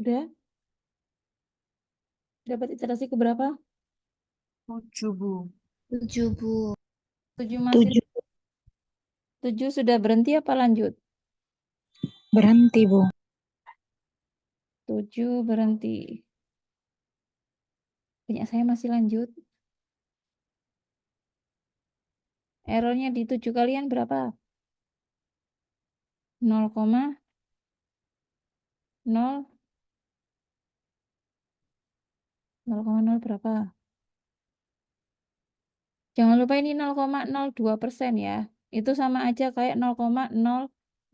Udah? Dapat iterasi keberapa? 7, Bu. 7, Bu. 7 masih 7. 7 sudah berhenti apa lanjut? Berhenti, Bu. 7 berhenti. Punya saya masih lanjut. Errornya di 7 kalian berapa? 0,0 0,0 berapa? Jangan lupa ini 0,02% ya. Itu sama aja kayak 0,0002.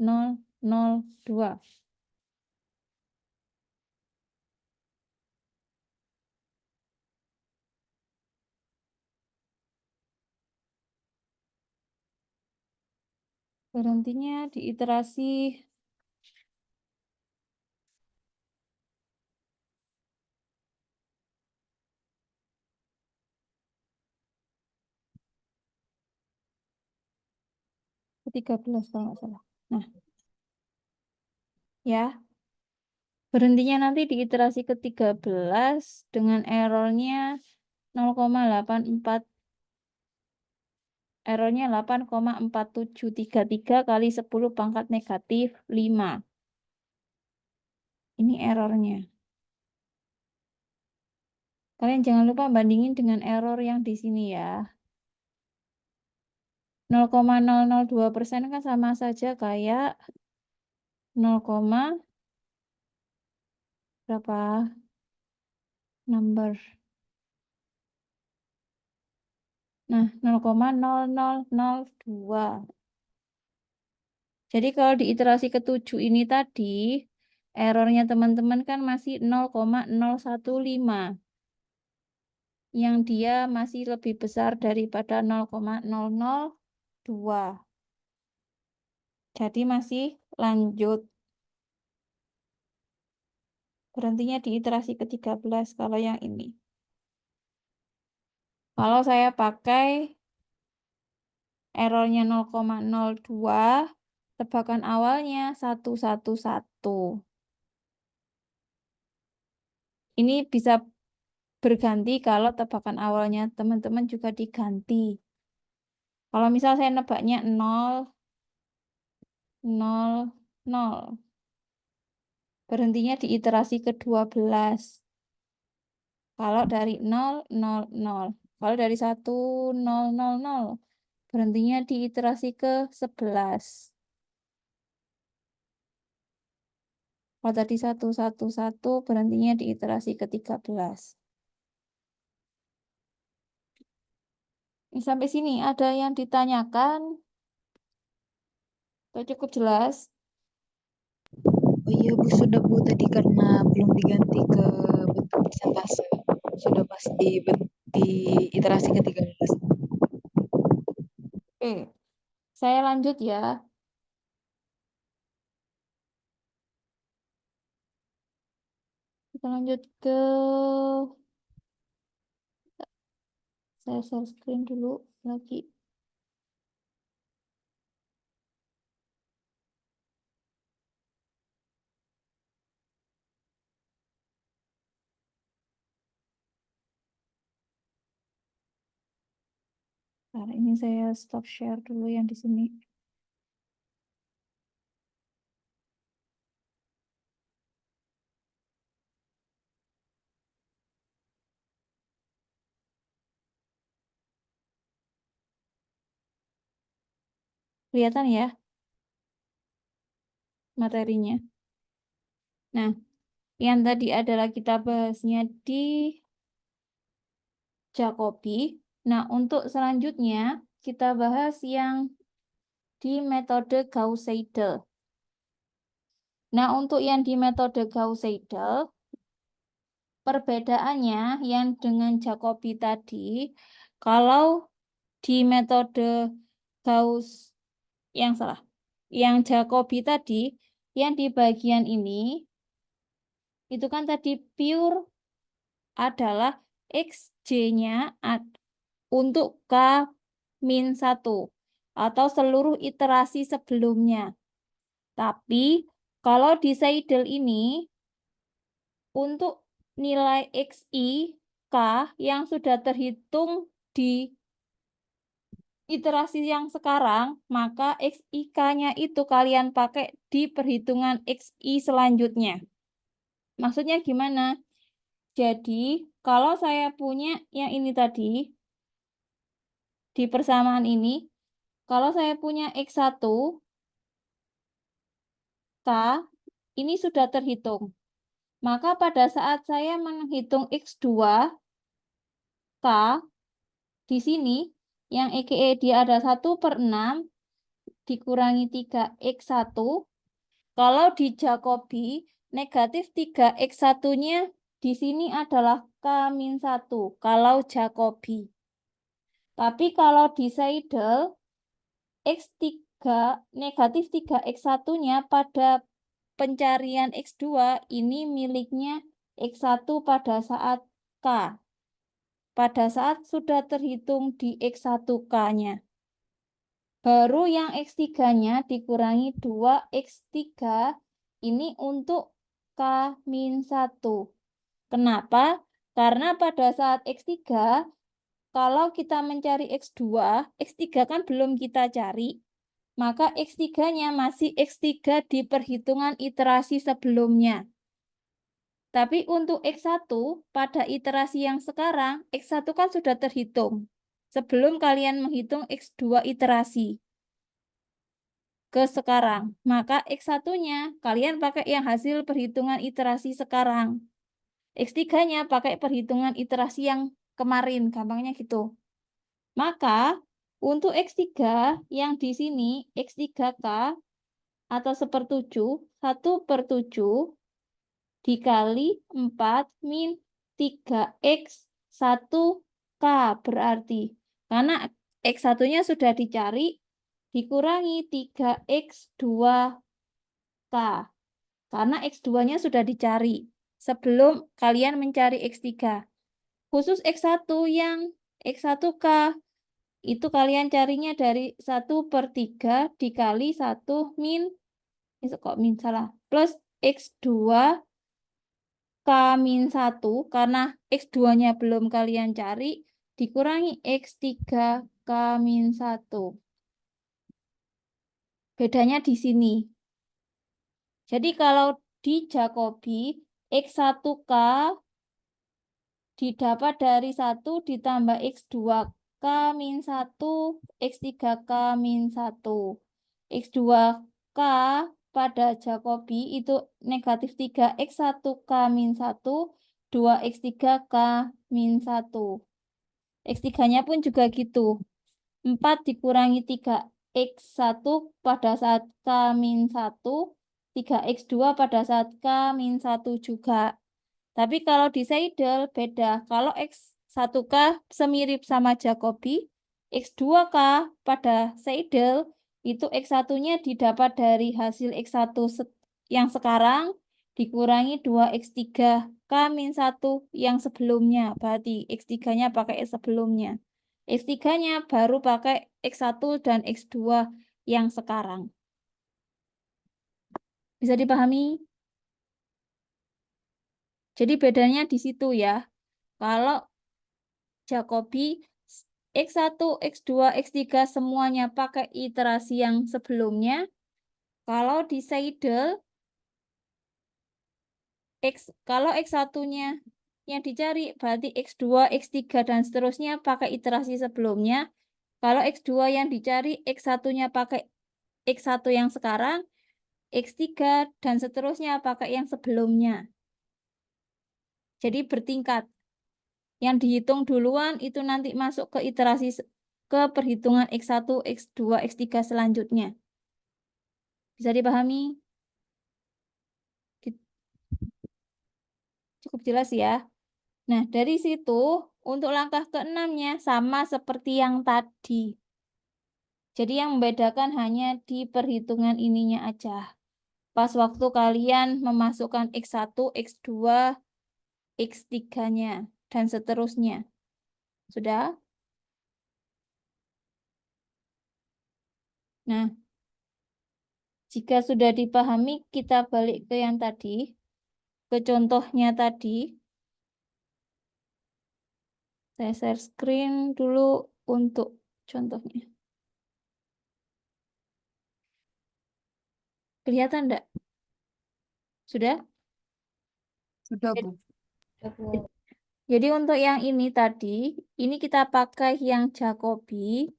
Berhentinya di iterasi ke-13 kalau nggak salah. Nah, ya. Berhentinya nanti di iterasi ke-13 dengan errornya 0,84. Errornya 8,4733 kali 10 pangkat negatif 5. Ini errornya. Kalian jangan lupa bandingin dengan error yang di sini ya. 0,002% kan sama saja kayak 0, berapa? Number. Nah, 0,0002. Jadi kalau di iterasi ke-7 ini tadi, errornya teman-teman kan masih 0,015. Yang dia masih lebih besar daripada 0,002. Jadi masih lanjut. Berhentinya di iterasi ke-13 kalau yang ini. Kalau saya pakai errornya 0,02, tebakan awalnya 111. Ini bisa berganti kalau tebakan awalnya teman-teman juga diganti. Kalau misal saya nebaknya 0, 0, 0. Berhentinya di iterasi ke-12. Kalau dari 0, 0, 0. Kalau dari 1, 0, 0, 0. Berhentinya di iterasi ke-11. Kalau tadi 1, 1, 1, berhentinya di iterasi ke-13. Ini sampai sini ada yang ditanyakan? Atau cukup jelas? Oh iya, Bu, sudah, Bu. Tadi karena belum diganti ke bentuk persentase. Sudah pas di iterasi ke-13. Oke, saya lanjut ya. Kita lanjut ke... Saya share screen dulu lagi. Nah, ini saya stop share dulu yang di sini. Kelihatan ya materinya. Nah, yang tadi adalah kita bahasnya di Jacobi. Nah, untuk selanjutnya kita bahas yang di metode Gauss-Seidel. Nah, untuk yang di metode Gauss-Seidel, perbedaannya yang dengan Jacobi tadi, kalau di metode Gauss yang salah, yang Jacobi tadi, yang di bagian ini, itu kan tadi pure adalah XJ-nya untuk K-1 atau seluruh iterasi sebelumnya. Tapi kalau di Seidel ini, untuk nilai XI K yang sudah terhitung di iterasi yang sekarang, maka XI-K-nya itu kalian pakai di perhitungan XI selanjutnya. Maksudnya gimana? Jadi, kalau saya punya yang ini tadi, di persamaan ini, kalau saya punya X1, K, ini sudah terhitung. Maka pada saat saya menghitung X2, K, di sini, yang EKE dia ada 1/6, dikurangi 3X1, kalau di Jacobi, negatif 3X1-nya di sini adalah K-1, kalau Jacobi. Tapi kalau di Seidel, X3, negatif 3X1-nya pada pencarian X2, ini miliknya X1 pada saat K. Pada saat sudah terhitung di X1K-nya. Baru yang X3-nya dikurangi 2X3, ini untuk K-1. Kenapa? Karena pada saat X3, kalau kita mencari X2, X3 kan belum kita cari, maka X3-nya masih X3 di perhitungan iterasi sebelumnya. Tapi untuk X1, pada iterasi yang sekarang, X1 kan sudah terhitung. Sebelum kalian menghitung X2 iterasi ke sekarang. Maka X1-nya kalian pakai yang hasil perhitungan iterasi sekarang. X3-nya pakai perhitungan iterasi yang kemarin, gampangnya gitu. Maka untuk X3 yang di sini, X3K atau 1/7, 1/7 dikali 4 min 3X1K berarti. Karena X1-nya sudah dicari, dikurangi 3X2K. Karena X2-nya sudah dicari sebelum kalian mencari X3. Khusus X1 yang X1K, itu kalian carinya dari 1/3 dikali 1 min, kok min salah, plus X2 K-1, karena X2-nya belum kalian cari, dikurangi X3 K-1. Bedanya di sini. Jadi kalau di Jacobi, X1K didapat dari 1 ditambah X2K-1, X3K-1. X2K pada Jacobi itu negatif 3X1K-1, 2X3K-1. X3-nya pun juga gitu. 4 dikurangi 3X1 pada saat K-1, 3X2 pada saat K-1 juga. Tapi kalau di Seidel beda. Kalau X1K semirip sama Jacobi, X2K pada Seidel itu X1-nya didapat dari hasil X1 yang sekarang dikurangi 2X3K-1 yang sebelumnya. Berarti X3-nya pakai sebelumnya. X3-nya baru pakai X1 dan X2 yang sekarang. Bisa dipahami? Jadi bedanya di situ ya. Kalau Jacobi X1, X2, X3 semuanya pakai iterasi yang sebelumnya. Kalau di Seidel, kalau X1-nya yang dicari berarti X2, X3, dan seterusnya pakai iterasi sebelumnya. Kalau X2 yang dicari, X1-nya pakai X1 yang sekarang, X3, dan seterusnya pakai yang sebelumnya. Jadi bertingkat. Yang dihitung duluan itu nanti masuk ke iterasi ke perhitungan X1, X2, X3 selanjutnya. Bisa dipahami? Cukup jelas ya. Nah, dari situ untuk langkah ke-6-nya sama seperti yang tadi. Jadi yang membedakan hanya di perhitungan ininya aja. Pas waktu kalian memasukkan X1, X2, X3-nya, dan seterusnya. Sudah? Nah, jika sudah dipahami, kita balik ke yang tadi. ke contohnya tadi. Saya share screen dulu untuk contohnya. Kelihatan enggak? Sudah? Sudah, Bu. Jadi untuk yang ini tadi, ini kita pakai yang Jacobi.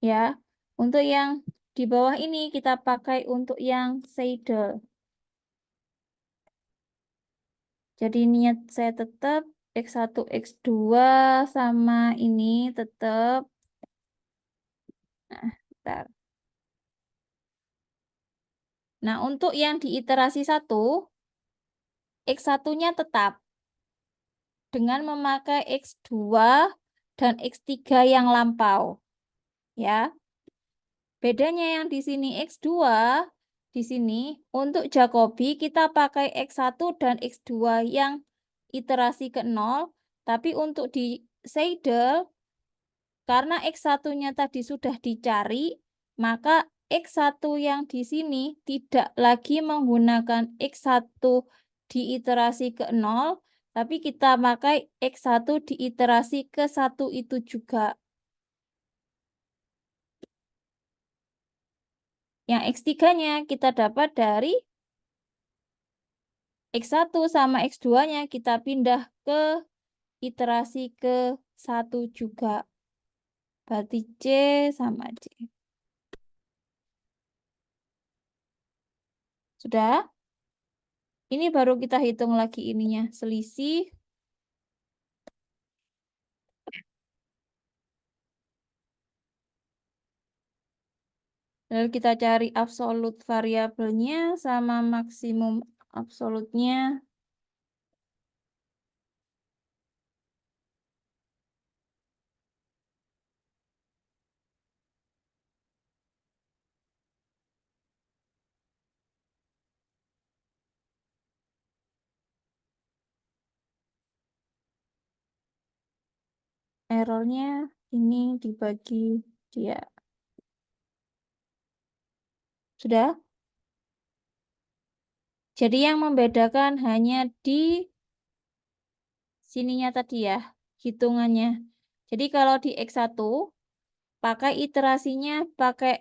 Ya. Untuk yang di bawah ini kita pakai untuk yang Seidel. Jadi niat saya tetap X1, X2 sama ini tetap. Nah, bentar. Nah, untuk yang di iterasi 1, X1-nya tetap dengan memakai X2 dan X3 yang lampau. Ya. Bedanya yang di sini X2, di sini untuk Jacobi kita pakai X1 dan X2 yang iterasi ke-0, tapi untuk di Seidel, karena X1-nya tadi sudah dicari, maka X1 yang di sini tidak lagi menggunakan X1 di iterasi ke-0, tapi kita pakai X1 di iterasi ke-1 itu juga. Yang X3-nya kita dapat dari X1 sama X2-nya kita pindah ke iterasi ke-1 juga. Berarti C sama C. Sudah? Ini baru kita hitung lagi ininya. Selisih. Lalu kita cari absolut variabelnya sama maksimum absolutnya. Errornya ini dibagi dia. Sudah? Jadi yang membedakan hanya di sininya tadi ya, hitungannya. Jadi kalau di X1, pakai iterasinya, pakai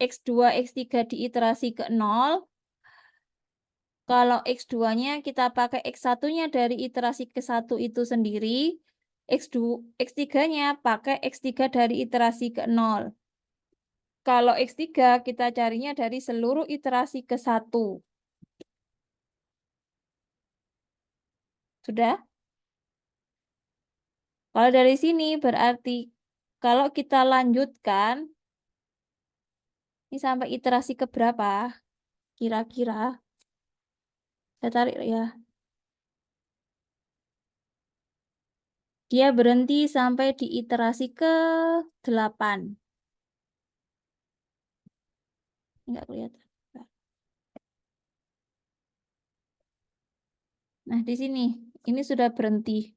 X2, X3 di iterasi ke-0. Kalau X2-nya kita pakai X1-nya dari iterasi ke-1 itu sendiri. X3-nya pakai X3 dari iterasi ke-0. Kalau X3 kita carinya dari seluruh iterasi ke-1. Sudah? Kalau dari sini berarti kalau kita lanjutkan, ini sampai iterasi ke berapa? Kira-kira. Saya tarik ya. Dia berhenti sampai di iterasi ke-8. Enggak kelihatan. Nah, di sini. Ini sudah berhenti.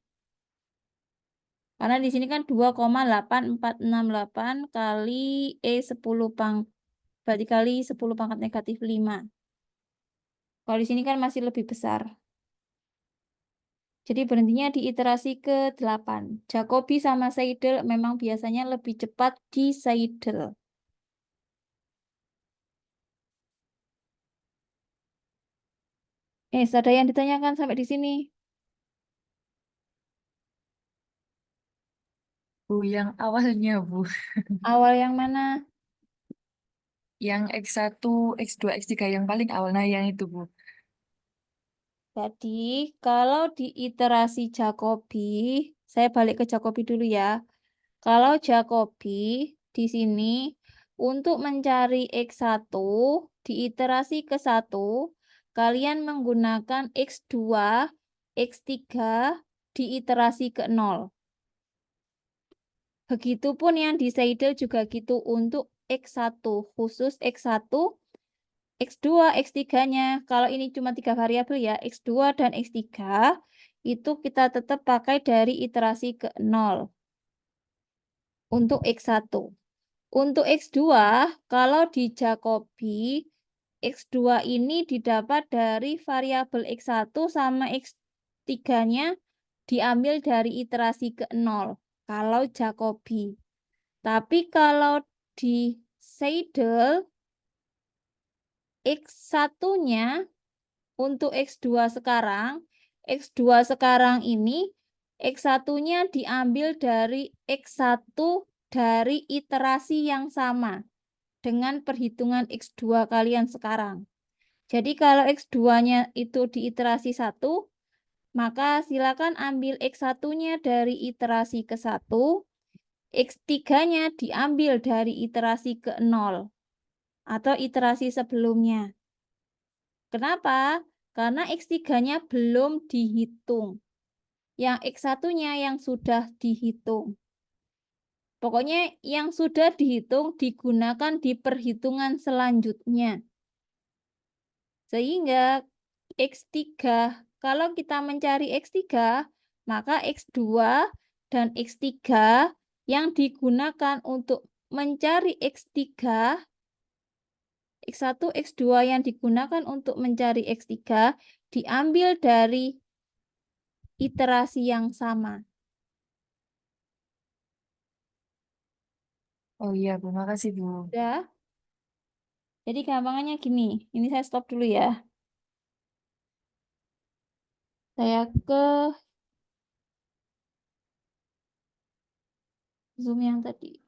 Karena di sini kan 2,8468 kali E10 berarti kali 10 pangkat negatif 5. Kalau di sini kan masih lebih besar. Jadi berhentinya di iterasi ke-8. Jacobi sama Seidel memang biasanya lebih cepat di Seidel. Ada yang ditanyakan sampai di sini? Bu, yang awalnya, Bu. Awal yang mana? Yang X1, X2, X3 yang paling awal. Nah, yang itu, Bu. Jadi, kalau di iterasi Jacobi, saya balik ke Jacobi dulu ya. Kalau Jacobi di sini, untuk mencari X1 di iterasi ke-1, kalian menggunakan X2, X3 di iterasi ke-0. Begitupun yang di Seidel juga gitu untuk X1, khusus X1, X2, X3-nya. Kalau ini cuma 3 variabel ya, X2 dan X3, itu kita tetap pakai dari iterasi ke-0 untuk X1. Untuk X2, kalau di Jacobi, X2 ini didapat dari variabel X1 sama X3-nya diambil dari iterasi ke-0 kalau Jacobi. Tapi kalau di Seidel, X1-nya untuk X2 sekarang ini X1-nya diambil dari X1 dari iterasi yang sama dengan perhitungan X2 kalian sekarang. Jadi kalau X2-nya itu di iterasi 1, maka silakan ambil X1-nya dari iterasi ke-1, X3-nya diambil dari iterasi ke-0 atau iterasi sebelumnya. Kenapa? Karena X3-nya belum dihitung. Yang X1-nya yang sudah dihitung. Pokoknya yang sudah dihitung digunakan di perhitungan selanjutnya. Sehingga X3, kalau kita mencari X3, maka X2 dan X3 yang digunakan untuk mencari X3, X1, X2 yang digunakan untuk mencari X3 diambil dari iterasi yang sama. Oh iya, Bu. Makasih, Bu. Udah. Jadi gampangannya gini. Ini saya stop dulu ya. Saya ke Zoom yang tadi.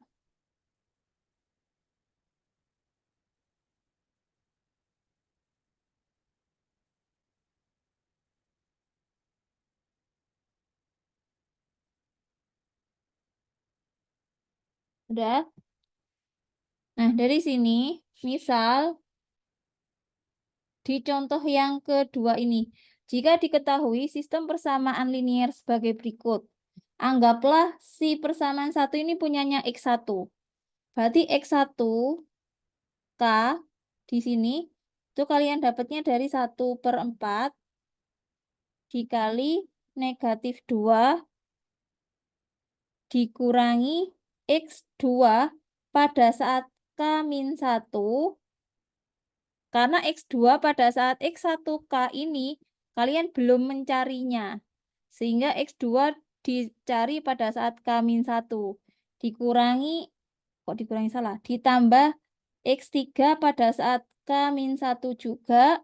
Udah. Nah, dari sini, misal di contoh yang kedua ini, jika diketahui sistem persamaan linier sebagai berikut. Anggaplah si persamaan 1 ini punyanya X1. Berarti X1 K di sini, itu kalian dapatnya dari 1/4 dikali negatif 2 dikurangi X2 pada saat K-1, karena X2 pada saat X1K ini kalian belum mencarinya. Sehingga X2 dicari pada saat K-1. Dikurangi, kok dikurangi salah, ditambah X3 pada saat K-1 juga,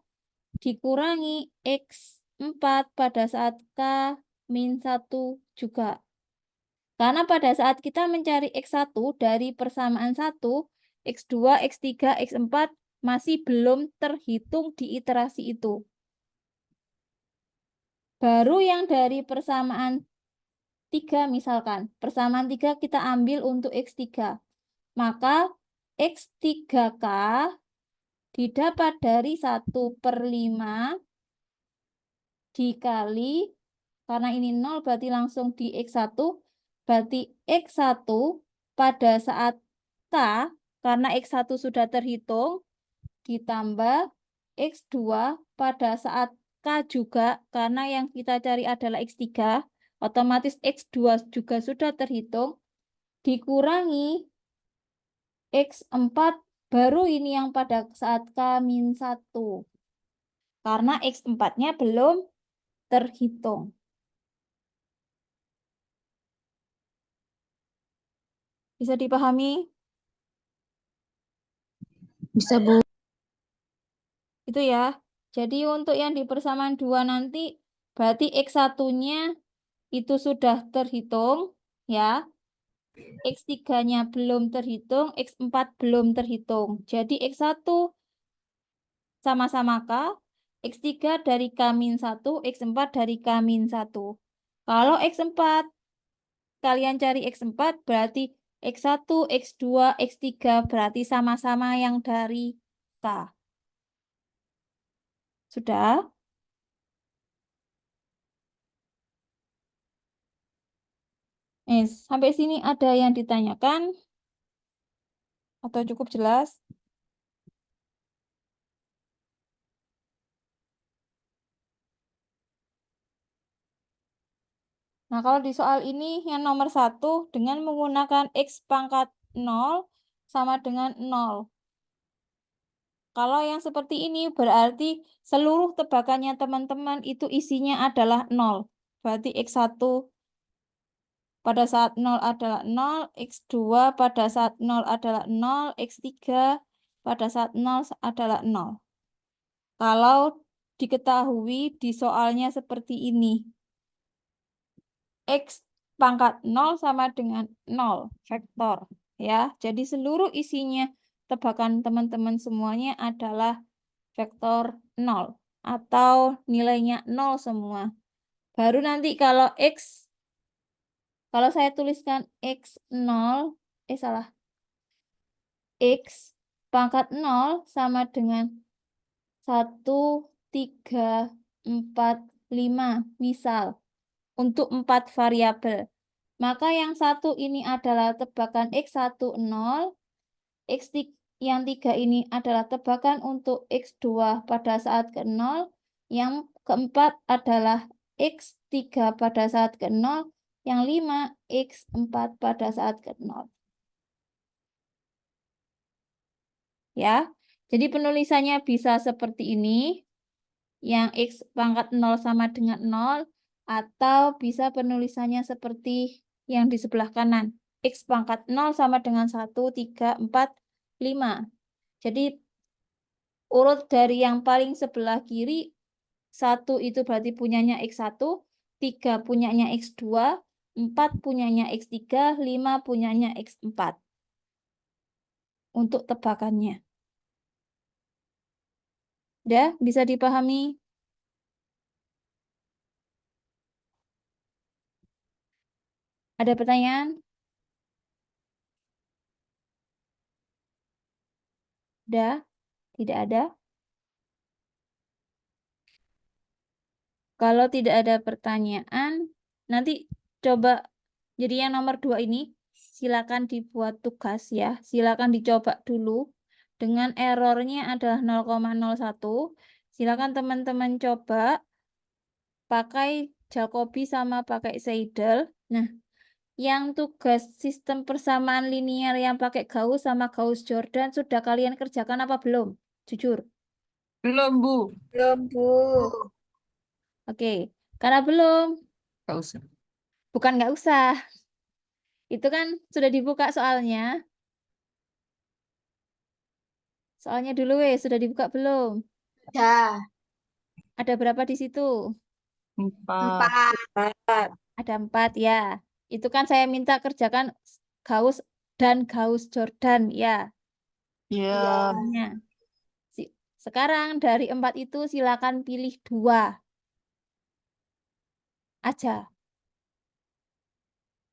dikurangi X4 pada saat K-1 juga. Karena pada saat kita mencari X1 dari persamaan 1, X2, X3, X4 masih belum terhitung di iterasi itu. Baru yang dari persamaan 3 misalkan. Persamaan 3 kita ambil untuk X3. Maka X3K didapat dari 1/5 dikali, karena ini 0 berarti langsung di X1, berarti X1 pada saat K, karena X1 sudah terhitung, ditambah X2 pada saat K juga, karena yang kita cari adalah X3, otomatis X2 juga sudah terhitung, dikurangi X4, baru ini yang pada saat K-1. Karena X4-nya belum terhitung. Bisa dipahami? Bisa, Bu. Itu ya. Jadi untuk yang di persamaan 2 nanti, berarti X1-nya itu sudah terhitung, ya. X3-nya belum terhitung, X4 belum terhitung. Jadi X1 sama-sama K, X3 dari K-1, X4 dari K-1. Kalau X4, kalian cari X4 berarti X1, X2, X3 berarti sama-sama yang dari K. Sudah? Sampai sini ada yang ditanyakan? Atau cukup jelas? Nah, kalau di soal ini yang nomor 1 dengan menggunakan X pangkat 0 sama dengan 0. Kalau yang seperti ini berarti seluruh tebakannya teman-teman itu isinya adalah 0. Berarti X1 pada saat 0 adalah 0, X2 pada saat 0 adalah 0, X3 pada saat 0 adalah 0. Kalau diketahui di soalnya seperti ini. X pangkat 0 sama dengan 0 vektor. Ya, jadi seluruh isinya tebakan teman-teman semuanya adalah vektor 0 atau nilainya 0 semua. Baru nanti kalau X, kalau saya tuliskan X0, X pangkat 0 sama dengan 1, 3, 4, 5, misal, untuk 4 variabel. Maka yang satu ini adalah tebakan X1, 0, X3, yang 3 ini adalah tebakan untuk X2 pada saat ke-0, yang keempat adalah X3 pada saat ke-0, yang 5 X4 pada saat ke-0. Ya, jadi penulisannya bisa seperti ini, yang X pangkat 0 sama dengan 0, atau bisa penulisannya seperti yang di sebelah kanan. X pangkat 0 sama dengan 1, 3, 4, 5. Jadi urut dari yang paling sebelah kiri, 1 itu berarti punyanya X1, 3 punyanya X2, 4 punyanya X3, 5 punyanya X4. Untuk tebakannya. Udah, bisa dipahami? Ada pertanyaan? Udah? Tidak ada? Kalau tidak ada pertanyaan, nanti coba, jadi yang nomor 2 ini, silakan dibuat tugas ya. Silakan dicoba dulu. Dengan errornya adalah 0,01. Silakan teman-teman coba pakai Jacobi sama pakai Seidel. Nah, yang tugas sistem persamaan linear yang pakai Gauss sama Gauss-Jordan sudah kalian kerjakan apa belum? Jujur. Belum, Bu. Belum, Bu. Oke, karena belum, Nggak usah. bukan nggak usah. Itu kan sudah dibuka soalnya. Soalnya dulu sudah dibuka belum? Ya. Ada berapa di situ? 4. Ada 4 ya. Itu kan saya minta kerjakan Gauss dan Gauss-Jordan ya. Ya. Soalnya. Sekarang dari 4 itu silakan pilih 2 aja.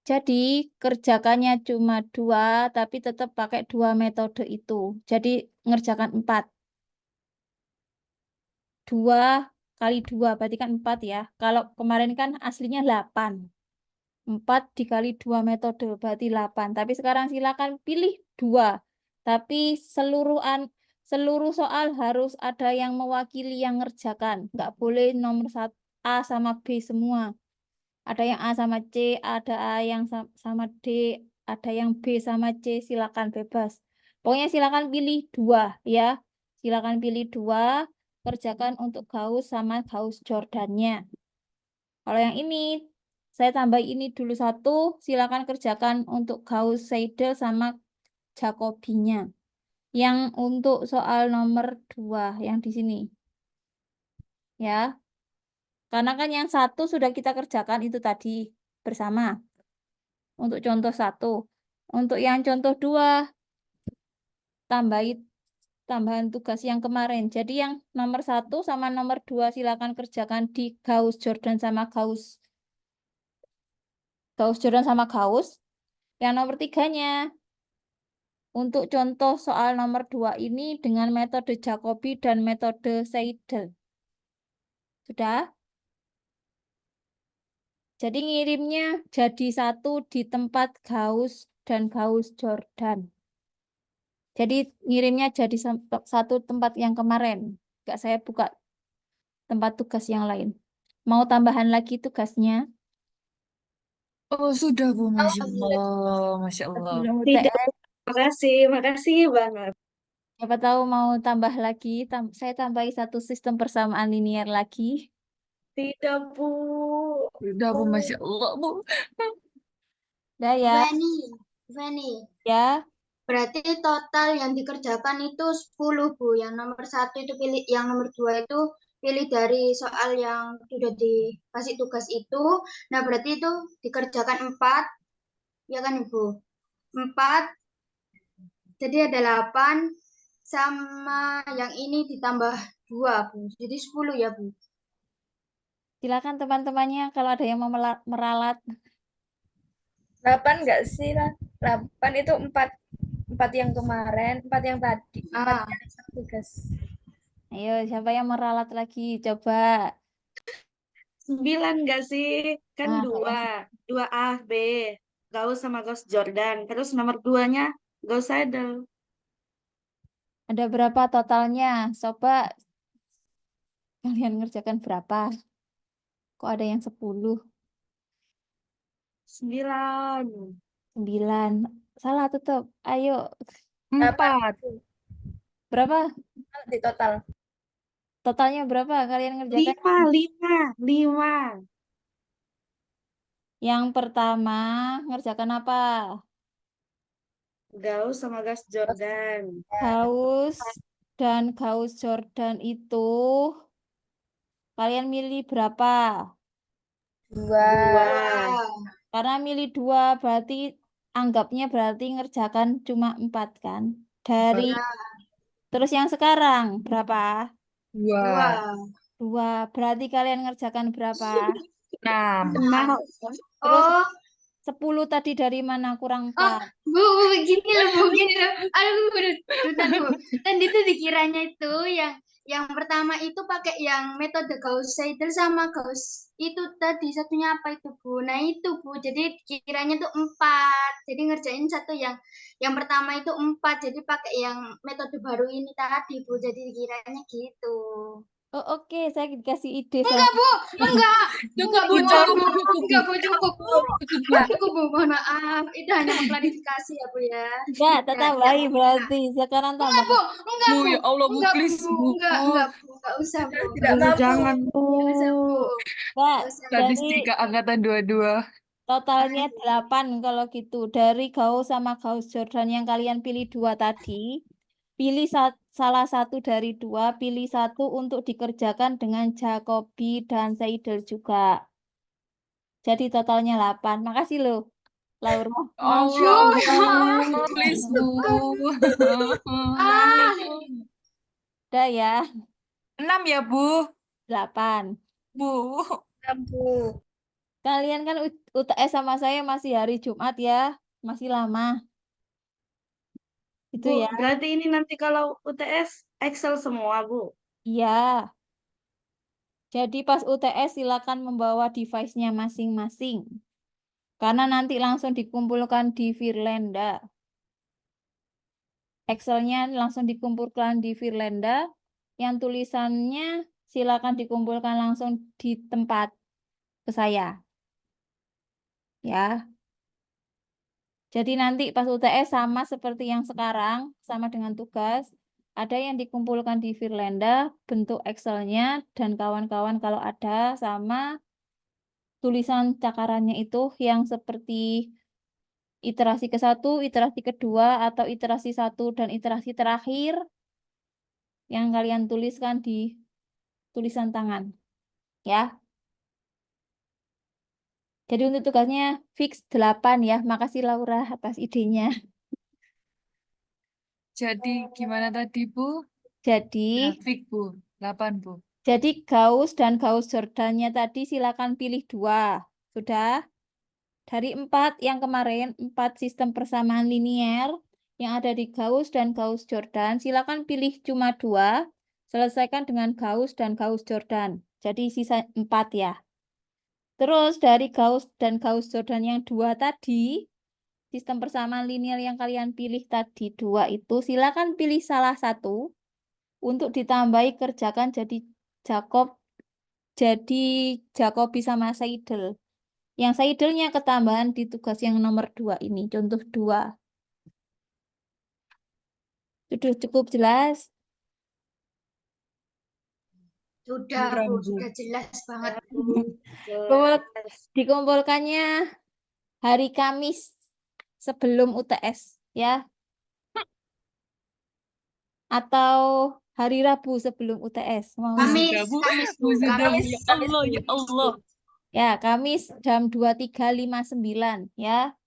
Jadi kerjakannya cuma 2, tapi tetap pakai 2 metode itu. Jadi ngerjakan 4. 2 kali 2, berarti kan 4 ya. Kalau kemarin kan aslinya 8. 4 dikali 2 metode, berarti 8. Tapi sekarang silakan pilih 2. Tapi seluruh soal harus ada yang mewakili yang ngerjakan. Nggak boleh nomor 1 A sama B semua. Ada yang A sama C, ada A yang sama D, ada yang B sama C, silakan bebas. Pokoknya silakan pilih 2 ya. Silakan pilih 2, kerjakan untuk Gauss sama Gauss-Jordan-nya. Kalau yang ini, saya tambah ini dulu 1, silakan kerjakan untuk Gauss-Seidel sama Jacobinya. Yang untuk soal nomor 2 yang di sini. Ya. Karena kan yang 1 sudah kita kerjakan itu tadi bersama. Untuk contoh 1. Untuk yang contoh 2, tambahan tugas yang kemarin. Jadi yang nomor 1 sama nomor 2 silakan kerjakan di Gauss-Jordan sama Gauss. Gauss-Jordan sama Gauss. Yang nomor 3-nya, untuk contoh soal nomor 2 ini dengan metode Jacobi dan metode Seidel. Sudah? Jadi ngirimnya jadi 1 di tempat Gauss dan Gauss-Jordan. Jadi ngirimnya jadi 1 tempat yang kemarin. Nggak saya buka tempat tugas yang lain. Mau tambahan lagi tugasnya? Oh, sudah, Bu. Masya Allah. Masya Allah. Sebelum Tidak, UTS. makasih banget. Siapa tahu mau tambah lagi, saya tambahi satu sistem persamaan linear lagi. Tidak, Bu. Udah Bu, Masya Allah Bu. Udah ya, Feni, ya. berarti total yang dikerjakan itu 10, Bu. Yang nomor 1 itu pilih, yang nomor 2 itu pilih dari soal yang sudah dikasih tugas itu. Nah, berarti itu dikerjakan 4, ya kan, Ibu? 4, jadi ada 8, sama yang ini ditambah 2, Bu. Jadi 10 ya, Bu. Silakan teman-temannya kalau ada yang mau meralat. 8 enggak sih lah? 8 itu 4 yang kemarin, 4 yang tadi, 4 Ah, yang tugas. Ayo, siapa yang meralat lagi? Coba. 9 nggak sih? Kan Nah, dua. 2A, B. Gauss sama Gauss Jordan. Terus nomor 2-nya Gauss Seidel. ada berapa totalnya? Coba kalian ngerjakan berapa? Kok ada yang 10? 9. 9. Salah tetap. Ayo, 4. berapa? Di total. Totalnya berapa kalian ngerjakan? 5. Yang pertama ngerjakan apa? Gauss sama Gauss Jordan. Gauss dan Gauss Jordan itu kalian milih berapa? 2. 2. Karena milih 2 berarti anggapnya berarti ngerjakan cuma 4 kan? Dari terus yang sekarang berapa? 2. 2. Berarti kalian ngerjakan berapa? 6. Nah, Terus oh, 10 tadi dari mana? Kurang 4. Bu, gini loh, Bu, gini loh. Aduh, bentar, Bu. Tadi itu dikiranya itu yang pertama itu pakai yang metode Gauss-Seidel sama Gauss itu tadi satunya apa itu, Bu? Nah, itu, Bu. Jadi kiranya tuh 4. Jadi ngerjain satu yang pertama itu 4. Jadi pakai yang metode baru ini tadi, Bu. Jadi kiranya gitu. Oh, oke, saya dikasih ide sama Enggak, Bu. Enggak. Cukup Bu, Enggak, cukup Bu. Bu, cukup Bu. Enggak, Bu, cukup. Cukup Bu. Cukup, Bu. Mohon maaf. Itu hanya mengklarifikasi ya, Bu ya. Enggak, tetap baik berarti. Sekarang tambah. Enggak, Bu. Enggak, Bu, Bu. ya Allah Bu, Enggak, please Bu. Bu. Enggak, Bu. Enggak usah, Bu. Tidak Bu, mampu. jangan, Bu. Enggak usah, Bu. Enggak, Enggak usah. jadi Statistika angkatan 22. totalnya 8 kalau gitu. Dari Gauss sama Gauss Jordan yang kalian pilih 2 tadi, pilih salah satu dari 2, pilih satu untuk dikerjakan dengan Jacobi dan Seidel juga. Jadi totalnya 8. Makasih loh, Laura. Allah Bu, Bu. please Bu. Ah, Udah ya, 6 ya Bu. 8. Bu. Bu. Kalian kan UTS sama saya masih hari Jumat ya, masih lama. Itu Bu, ya. berarti ini nanti kalau UTS Excel semua, Bu. Iya. Jadi pas UTS silakan membawa device-nya masing-masing. Karena nanti langsung dikumpulkan di Firlanda. Excel-nya langsung dikumpulkan di Firlanda. Yang tulisannya silakan dikumpulkan langsung di tempat ke saya. Ya. Jadi nanti pas UTS sama seperti yang sekarang, sama dengan tugas. Ada yang dikumpulkan di Firlanda, bentuk Excel-nya, dan kawan-kawan kalau ada, sama tulisan cakarannya itu yang seperti iterasi ke-1, iterasi kedua, atau iterasi 1 dan iterasi terakhir yang kalian tuliskan di tulisan tangan. Ya. Jadi untuk tugasnya fix 8 ya. Makasih Laura atas idenya. Jadi gimana tadi Bu? Jadi Grafik Bu. 8 Bu. Jadi Gauss dan Gauss Jordannya tadi silakan pilih 2. Sudah? Dari 4 yang kemarin, 4 sistem persamaan linear yang ada di Gauss dan Gauss Jordan, silakan pilih cuma 2. Selesaikan dengan Gauss dan Gauss Jordan. Jadi sisa 4 ya. Terus dari Gauss dan Gauss Jordan yang 2 tadi, sistem persamaan linear yang kalian pilih tadi 2 itu, silakan pilih salah satu untuk ditambahi kerjakan jadi Jacobi sama Seidel. Yang Seidelnya ketambahan di tugas yang nomor 2 ini, contoh 2. Sudah cukup jelas? Sudah, Buram, Bu, Bu. sudah jelas banget. Kumpul- Dikumpulkannya hari Kamis sebelum UTS ya, atau hari Rabu sebelum UTS mau Kamis, Sudah, Bu. Kamis, Bu, Sudah, Bu. Kamis. Ya Allah, ya Allah. ya, Kamis jam 23.59 ya.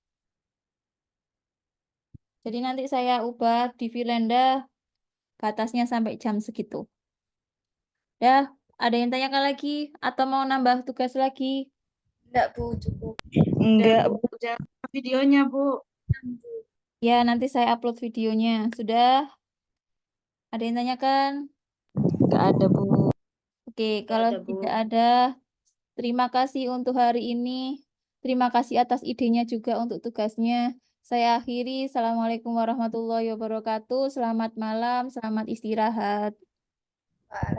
Jadi nanti saya ubah di Firenda batasnya sampai jam segitu. Ya, ada yang tanyakan lagi atau mau nambah tugas lagi? Enggak, Bu, cukup. Enggak, Bu, jangan videonya, Bu. Ya, nanti saya upload videonya. Sudah? Ada yang tanyakan? enggak ada, Bu. Oke, Nggak kalau ada, Bu. tidak ada, terima kasih untuk hari ini. Terima kasih atas idenya juga untuk tugasnya. Saya akhiri. Assalamualaikum warahmatullahi wabarakatuh. Selamat malam, selamat istirahat. Waalaikumsalam.